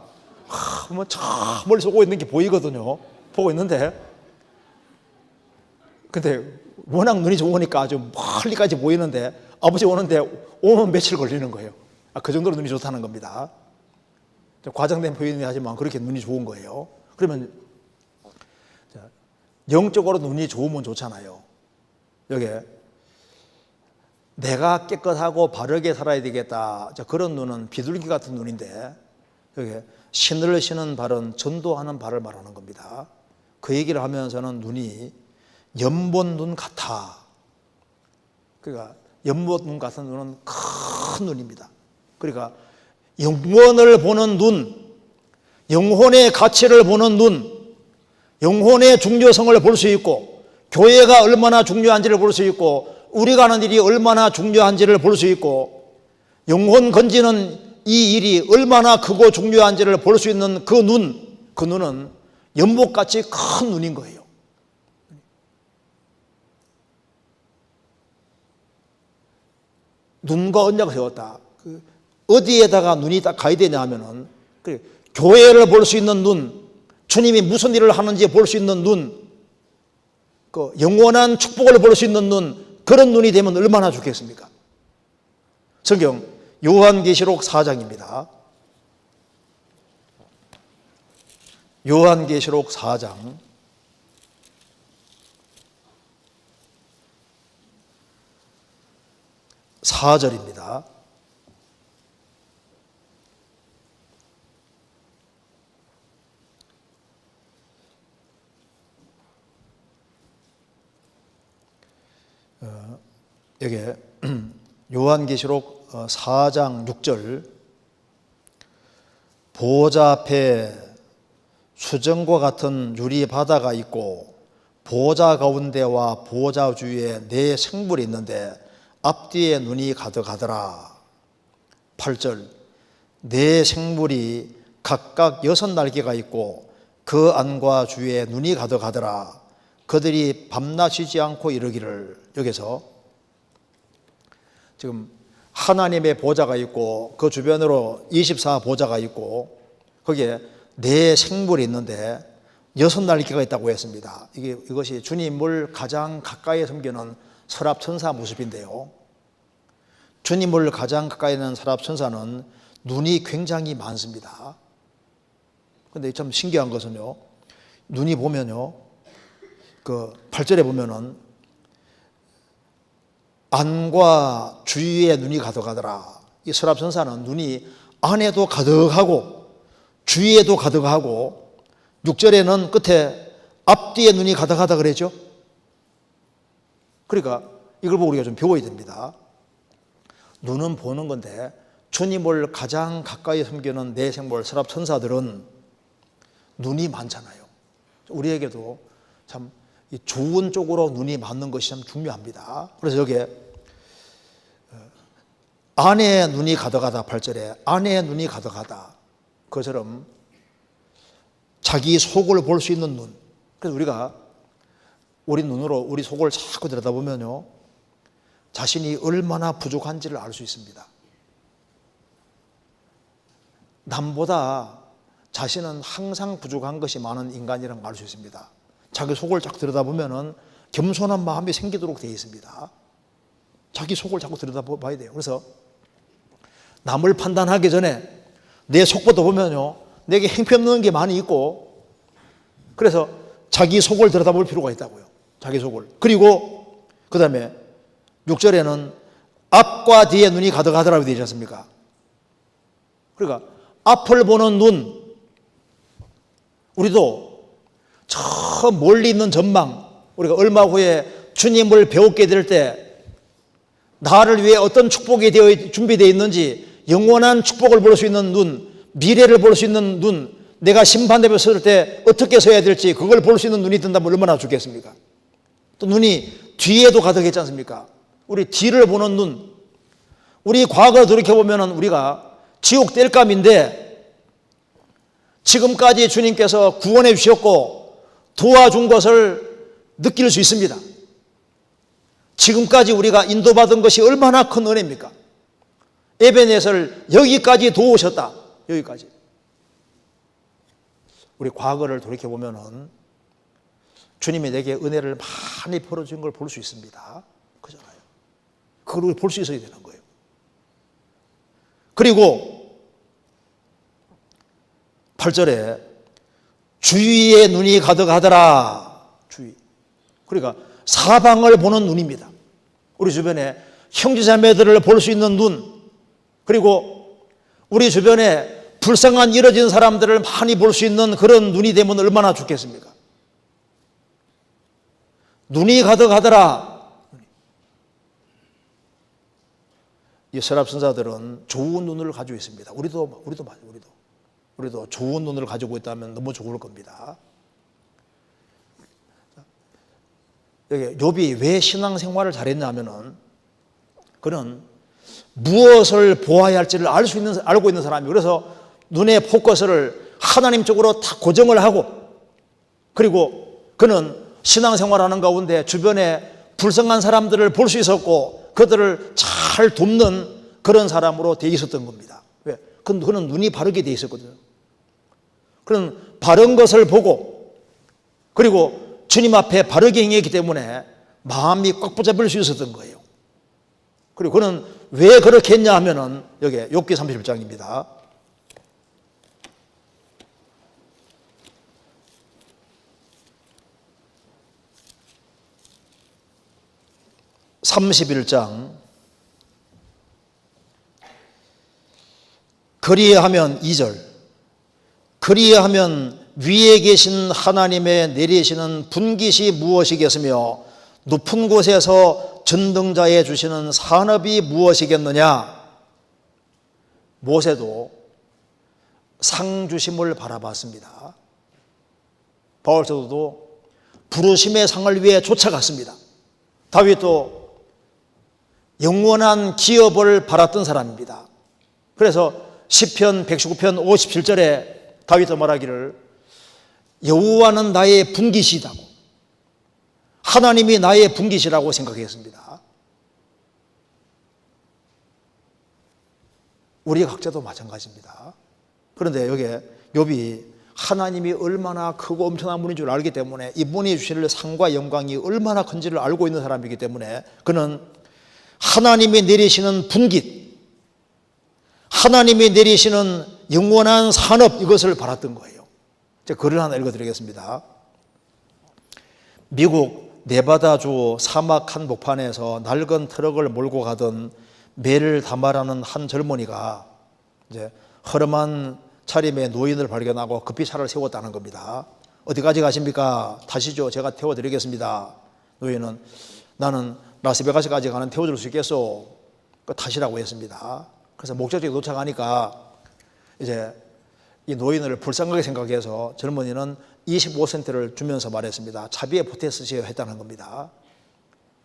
뭐 저 멀리서 오고 있는 게 보이거든요. 보고 있는데 근데 워낙 눈이 좋으니까 아주 멀리까지 보이는데 아버지 오는데 오면 며칠 걸리는 거예요. 그 정도로 눈이 좋다는 겁니다. 과장된 표현이 하지만 그렇게 눈이 좋은 거예요. 그러면 영적으로 눈이 좋으면 좋잖아요. 여기 내가 깨끗하고 바르게 살아야 되겠다. 그런 눈은 비둘기 같은 눈인데 여기 신을 신은 발은 전도하는 발을 말하는 겁니다. 그 얘기를 하면서는 눈이 연못 눈 같아. 그러니까 연못 눈 같은 눈은 큰 눈입니다. 그러니까 영원을 보는 눈, 영혼의 가치를 보는 눈, 영혼의 중요성을 볼 수 있고 교회가 얼마나 중요한지를 볼 수 있고 우리가 하는 일이 얼마나 중요한지를 볼 수 있고 영혼 건지는 이 일이 얼마나 크고 중요한지를 볼 수 있는 그 눈은 연못같이 큰 눈인 거예요. 눈과 언약을 세웠다. 어디에다가 눈이 딱 가야 되냐 하면은 교회를 볼 수 있는 눈, 주님이 무슨 일을 하는지 볼 수 있는 눈, 그 영원한 축복을 볼 수 있는 눈, 그런 눈이 되면 얼마나 좋겠습니까? 성경 요한계시록 4장입니다. 요한계시록 4장 4절입니다. 여기에 요한계시록 4장 6절, 보호자 앞에 수정과 같은 유리 바다가 있고 보호자 가운데와 보호자 주위에 네 생물이 있는데 앞뒤에 눈이 가득하더라. 8절, 네 생물이 각각 6날개가 있고 그 안과 주위에 눈이 가득하더라. 그들이 밤낮 쉬지 않고 이르기를. 여기서 지금 하나님의 보좌가 있고 그 주변으로 24보좌가 있고 거기에 네 생물이 있는데 6날개가 있다고 했습니다. 이것이 주님을 가장 가까이 섬기는 서랍천사 모습인데요. 주님을 가장 가까이 있는 서랍천사는 눈이 굉장히 많습니다. 그런데 참 신기한 것은요, 눈이 보면요, 그 8절에 보면은 안과 주위에 눈이 가득하더라. 이 서랍천사는 눈이 안에도 가득하고 주위에도 가득하고 6절에는 끝에 앞뒤에 눈이 가득하다 그랬죠. 그러니까 이걸 보고 우리가 좀 배워야 됩니다. 눈은 보는 건데 주님을 가장 가까이 섬기는 내 생물 서랍천사들은 눈이 많잖아요. 우리에게도 참 좋은 쪽으로 눈이 맞는 것이 참 중요합니다. 그래서 여기에 안에 눈이 가득하다 8절에 안에 눈이 가득하다. 그처럼 자기 속을 볼 수 있는 눈. 그래서 우리가 우리 눈으로 우리 속을 자꾸 들여다보면요, 자신이 얼마나 부족한지를 알 수 있습니다. 남보다 자신은 항상 부족한 것이 많은 인간이라는 걸 알 수 있습니다. 자기 속을 자꾸 들여다보면은 겸손한 마음이 생기도록 되어 있습니다. 자기 속을 자꾸 들여다봐야 돼요. 그래서 남을 판단하기 전에 내 속부터 보면요, 내게 형편없는 게 많이 있고, 그래서 자기 속을 들여다볼 필요가 있다고요. 자기 속을. 그리고 그 다음에 6절에는 앞과 뒤에 눈이 가득하더라고 되지 않습니까? 그러니까 앞을 보는 눈, 우리도 저 멀리 있는 전망, 우리가 얼마 후에 주님을 배우게 될 때 나를 위해 어떤 축복이 준비되어 있는지, 영원한 축복을 볼 수 있는 눈, 미래를 볼 수 있는 눈, 내가 심판대에 설 때 어떻게 서야 될지 그걸 볼 수 있는 눈이 든다면 얼마나 좋겠습니까? 또 눈이 뒤에도 가득했지 않습니까? 우리 뒤를 보는 눈, 우리 과거를 돌이켜보면 우리가 지옥 땔감인데 지금까지 주님께서 구원해 주셨고 도와준 것을 느낄 수 있습니다. 지금까지 우리가 인도받은 것이 얼마나 큰 은혜입니까? 에베네서를 여기까지 도우셨다. 여기까지. 우리 과거를 돌이켜보면 주님이 내게 은혜를 많이 벌어준 걸 볼 수 있습니다. 그잖아요. 그걸 볼 수 있어야 되는 거예요. 그리고 8절에 주위에 눈이 가득하더라. 주위. 그러니까 사방을 보는 눈입니다. 우리 주변에 형제자매들을 볼 수 있는 눈, 그리고 우리 주변에 불쌍한 이뤄진 사람들을 많이 볼 수 있는 그런 눈이 되면 얼마나 좋겠습니까? 눈이 가득하더라. 이 서랍선사들은 좋은 눈을 가지고 있습니다. 우리도 좋은 눈을 가지고 있다면 너무 좋을 겁니다. 여기 욥이 왜 신앙생활을 잘했냐면은 그는 무엇을 보아야 할지를 알고 있는 사람이에요. 그래서 눈의 포커스를 하나님 쪽으로 다 고정을 하고, 그리고 그는 신앙생활하는 가운데 주변에 불쌍한 사람들을 볼 수 있었고 그들을 잘 돕는 그런 사람으로 되어 있었던 겁니다. 왜? 그는 눈이 바르게 되어 있었거든요. 그는 바른 것을 보고, 그리고 주님 앞에 바르게 행했기 때문에 마음이 꽉 붙잡힐 수 있었던 거예요. 그리고 그는 왜 그렇게 했냐 하면은 여기 욥기 31장입니다. 31장 그리하면 2절, 그리하면 위에 계신 하나님의 내리시는 분깃이 무엇이겠으며 높은 곳에서 전등자에 주시는 산업이 무엇이겠느냐. 모세도 상 주심을 바라봤습니다. 바울 사도도 부르심의 상을 위해 쫓아갔습니다. 다윗도 영원한 기업을 바랐던 사람입니다. 그래서 시편 119편 57절에 다윗도 말하기를 여호와는 나의 분깃이다고, 하나님이 나의 분깃이라고 생각했습니다. 우리 각자도 마찬가지입니다. 그런데 여기에 욥이 하나님이 얼마나 크고 엄청난 분인 줄 알기 때문에 이분이 주실 상과 영광이 얼마나 큰지를 알고 있는 사람이기 때문에 그는 하나님이 내리시는 분깃, 하나님이 내리시는 영원한 산업, 이것을 바랐던 거예요. 제가 글을 하나 읽어드리겠습니다. 미국 네바다주 사막 한복판에서 낡은 트럭을 몰고 가던 멜 다마라는 한 젊은이가 이제 허름한 차림의 노인을 발견하고 급히 차를 세웠다는 겁니다. 어디까지 가십니까? 타시죠. 제가 태워드리겠습니다. 노인은 나는 라스베가스까지 가는 태워줄 수 있겠소? 타시라고 했습니다. 그래서 목적지에 도착하니까 이제 이 노인을 불쌍하게 생각해서 젊은이는 25센트를 주면서 말했습니다. 차비에 보태 쓰세요 했다는 겁니다.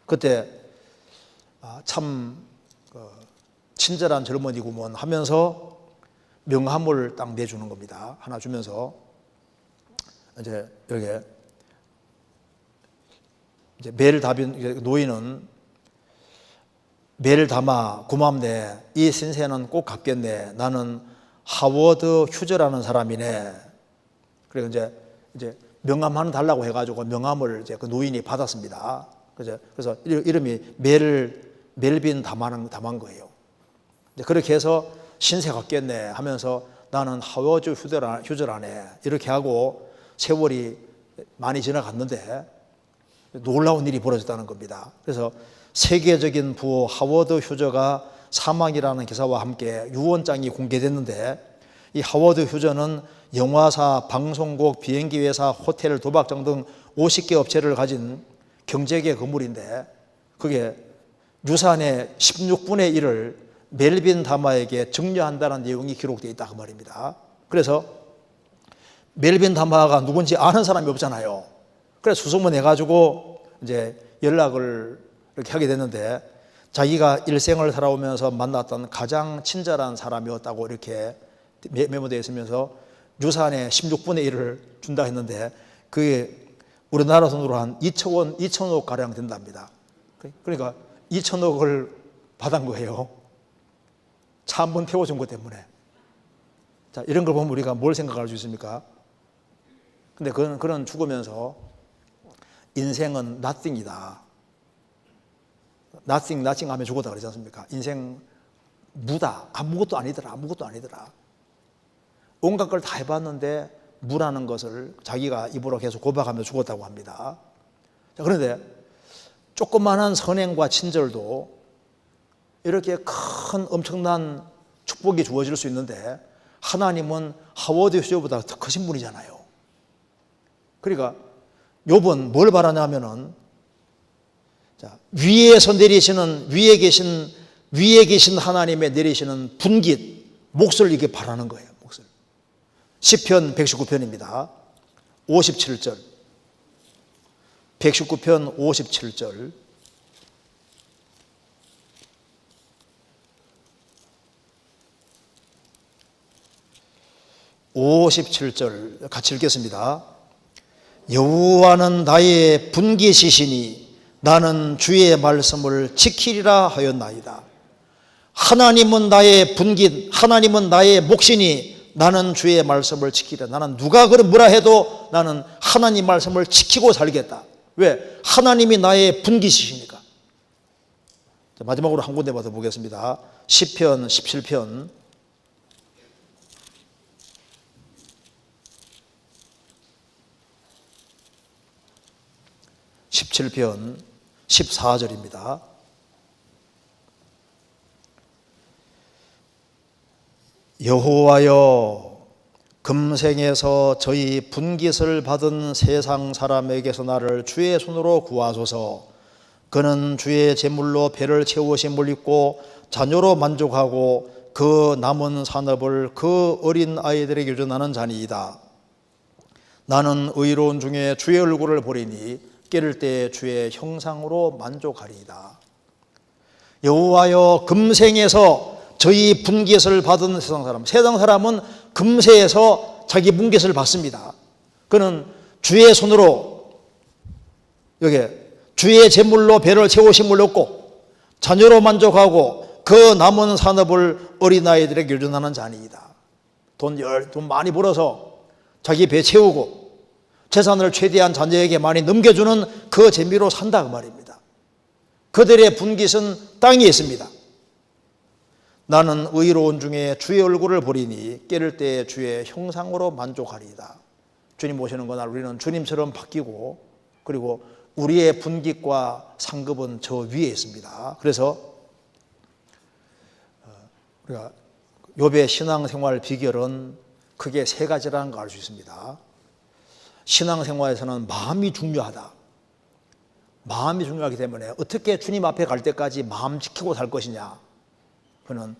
그때 참 친절한 젊은이구먼 하면서 명함을 딱 내주는 겁니다. 하나 주면서 이제 여기에 이제 매를 답인 노인은 매를 담아 고맙네. 이 신세는 꼭 갚겠네. 나는 하워드 휴저라는 사람이네. 그리고 이제 명함 하나 달라고 해가지고 명함을 이제 그 노인이 받았습니다. 그래서 이름이 멜빈 담한 거예요. 그렇게 해서 신세 갚겠네 하면서 나는 하워드 휴저라네. 이렇게 하고 세월이 많이 지나갔는데 놀라운 일이 벌어졌다는 겁니다. 그래서 세계적인 부호 하워드 휴저가 사망이라는 기사와 함께 유언장이 공개됐는데, 이 하워드 휴저는 영화사, 방송국, 비행기 회사, 호텔, 도박장 등 50개 업체를 가진 경제계 건물인데 그게 유산의 16분의 1을 멜빈 다마에게 증여한다는 내용이 기록되어 있다 그 말입니다. 그래서 멜빈 다마가 누군지 아는 사람이 없잖아요. 그래서 수소문 해가지고 이제 연락을 이렇게 하게 됐는데 자기가 일생을 살아오면서 만났던 가장 친절한 사람이었다고 이렇게 메모되어 있으면서 유산의 16분의 1을 준다 했는데 그게 우리나라 돈으로 한 2천억 가량 된답니다. 그러니까 2천억을 받은 거예요. 차 한 번 태워준 것 때문에. 자, 이런 걸 보면 우리가 뭘 생각할 수 있습니까? 근데 그는 죽으면서 인생은 nothing이다. nothing 하면 죽었다 그러지 않습니까? 인생 무다. 아무것도 아니더라. 온갖 걸 다 해봤는데 무라는 것을 자기가 입으로 계속 고백하며 죽었다고 합니다. 자, 그런데 조그마한 선행과 친절도 이렇게 큰 엄청난 축복이 주어질 수 있는데 하나님은 하워드 휴저보다 더 크신 분이잖아요. 그러니까 욥은 뭘 바라냐면은 위에서 내리시는 위에 계신 하나님의 내리시는 분깃 몫을 이게 바라는 거예요. 몫을. 시편 119편입니다. 57절. 119편 57절. 57절 같이 읽겠습니다. 여호와는 나의 분깃이시니 나는 주의 말씀을 지키리라 하였나이다. 하나님은 나의 분깃, 하나님은 나의 몫이니 나는 주의 말씀을 지키리라. 나는 누가 뭐라 해도 나는 하나님 말씀을 지키고 살겠다. 왜? 하나님이 나의 분깃이시니까. 자, 마지막으로 한 군데 받아 보겠습니다. 시편 17편 17편 14절입니다. 여호와여, 금생에서 저희 분깃을 받은 세상 사람에게서 나를 주의 손으로 구하소서. 그는 주의 제물로 배를 채우심을 입고 자녀로 만족하고 그 남은 산업을 그 어린 아이들에게 주나는 자니이다. 나는 의로운 중에 주의 얼굴을 보리니 깨를 때 주의 형상으로 만족하리이다. 여호와여, 금생에서 저희 분깃을 받은 세상 사람은 금세에서 자기 분깃을 받습니다. 그는 주의 손으로 여기 주의 제물로 배를 채우심을 얻고 자녀로 만족하고 그 남은 산업을 어린아이들에게 유전하는 자니이다. 돈 많이 벌어서 자기 배 채우고 재산을 최대한 자녀에게 많이 넘겨주는 그 재미로 산다 그 말입니다. 그들의 분깃은 땅에 있습니다. 나는 의로운 중에 주의 얼굴을 보리니 깨를 때에 주의 형상으로 만족하리이다. 주님 오시는 그날 우리는 주님처럼 바뀌고, 그리고 우리의 분깃과 상급은 저 위에 있습니다. 그래서 우리가 욥의 신앙생활 비결은 크게 세 가지라는 걸 알 수 있습니다. 신앙생활에서는 마음이 중요하다. 마음이 중요하기 때문에 어떻게 주님 앞에 갈 때까지 마음 지키고 살 것이냐, 그는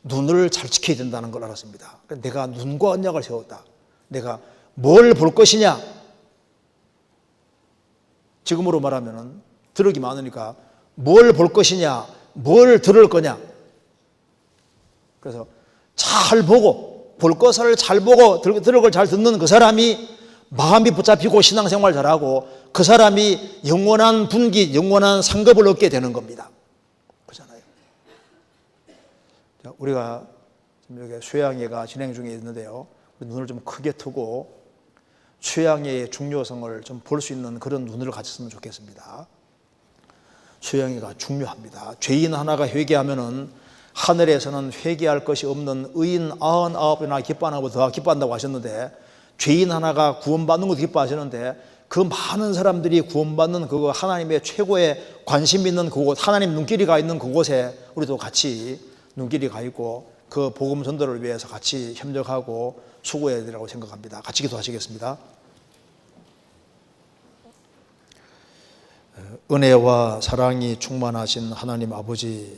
눈을 잘 지켜야 된다는 걸 알았습니다. 내가 눈과 언약을 세웠다. 내가 뭘 볼 것이냐. 지금으로 말하면 들을 게 많으니까 뭘 볼 것이냐, 뭘 들을 거냐. 그래서 잘 보고, 볼 것을 잘 보고 들을 걸 잘 듣는 그 사람이 마음이 붙잡히고 신앙생활 잘하고, 그 사람이 영원한 분깃, 영원한 상급을 얻게 되는 겁니다. 그렇잖아요. 우리가 지금 여기 수양예가 진행 중에 있는데요, 눈을 좀 크게 트고 수양예의 중요성을 좀 볼 수 있는 그런 눈을 가졌으면 좋겠습니다. 수양예가 중요합니다. 죄인 하나가 회개하면은 하늘에서는 회개할 것이 없는 의인 99이나 기뻐하는 것보다 더 기뻐한다고 하셨는데, 죄인 하나가 구원받는 것도 기뻐하시는데, 그 많은 사람들이 구원받는 그거 하나님의 최고의 관심 있는 그곳, 하나님 눈길이 가 있는 그곳에 우리도 같이 눈길이 가 있고 그 복음 전도를 위해서 같이 협력하고 수고해야 되라고 생각합니다. 같이 기도하시겠습니다. 은혜와 사랑이 충만하신 하나님 아버지,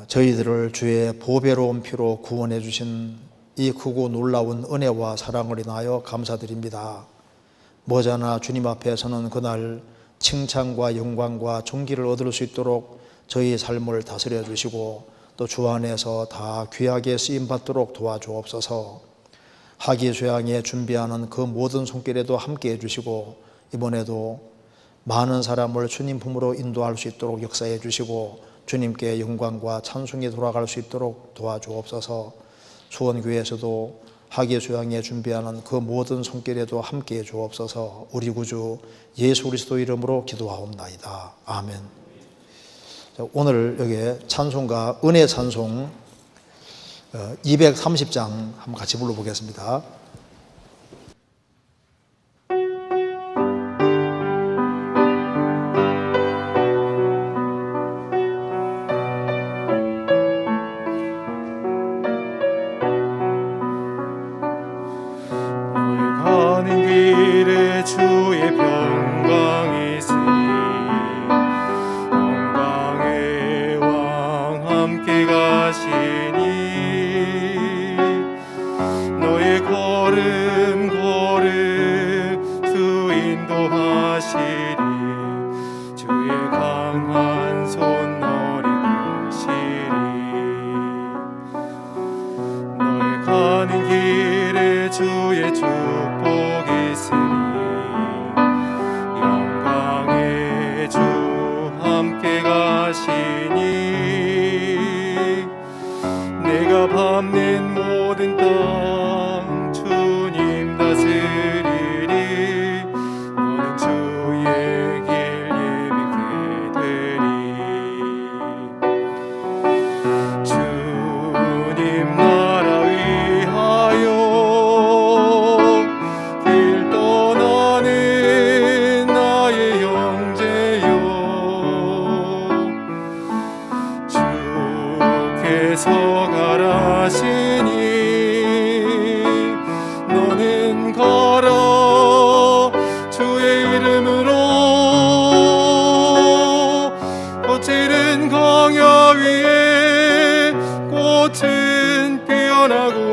저희들을 주의 보배로운 피로 구원해 주신 이 크고 놀라운 은혜와 사랑을 인하여 감사드립니다. 머지않아 주님 앞에서는 그날 칭찬과 영광과 존귀를 얻을 수 있도록 저희 삶을 다스려 주시고 또 주 안에서 다 귀하게 쓰임받도록 도와주옵소서. 하기수양에 준비하는 그 모든 손길에도 함께해 주시고, 이번에도 많은 사람을 주님 품으로 인도할 수 있도록 역사해 주시고 주님께 영광과 찬송이 돌아갈 수 있도록 도와주옵소서. 수원교회에서도 하기수양에 준비하는 그 모든 손길에도 함께해 주옵소서. 우리 구주 예수 그리스도 이름으로 기도하옵나이다. 아멘. 오늘 여기 찬송가 은혜 찬송 230장 한번 같이 불러보겠습니다. 가는 길에 주의 평강이 있으니 영광의 왕 함께 가시니 너의 걸음 주 인도하시리 주의 강한 손 너를 끄시리 너의 가는 길에 주의 축복이 있으니 영광의 주 함께 가시니 내가 밟는 모든 땅 주님 다스리리 너는 주의 길 예비게 되리 빛은 피어나고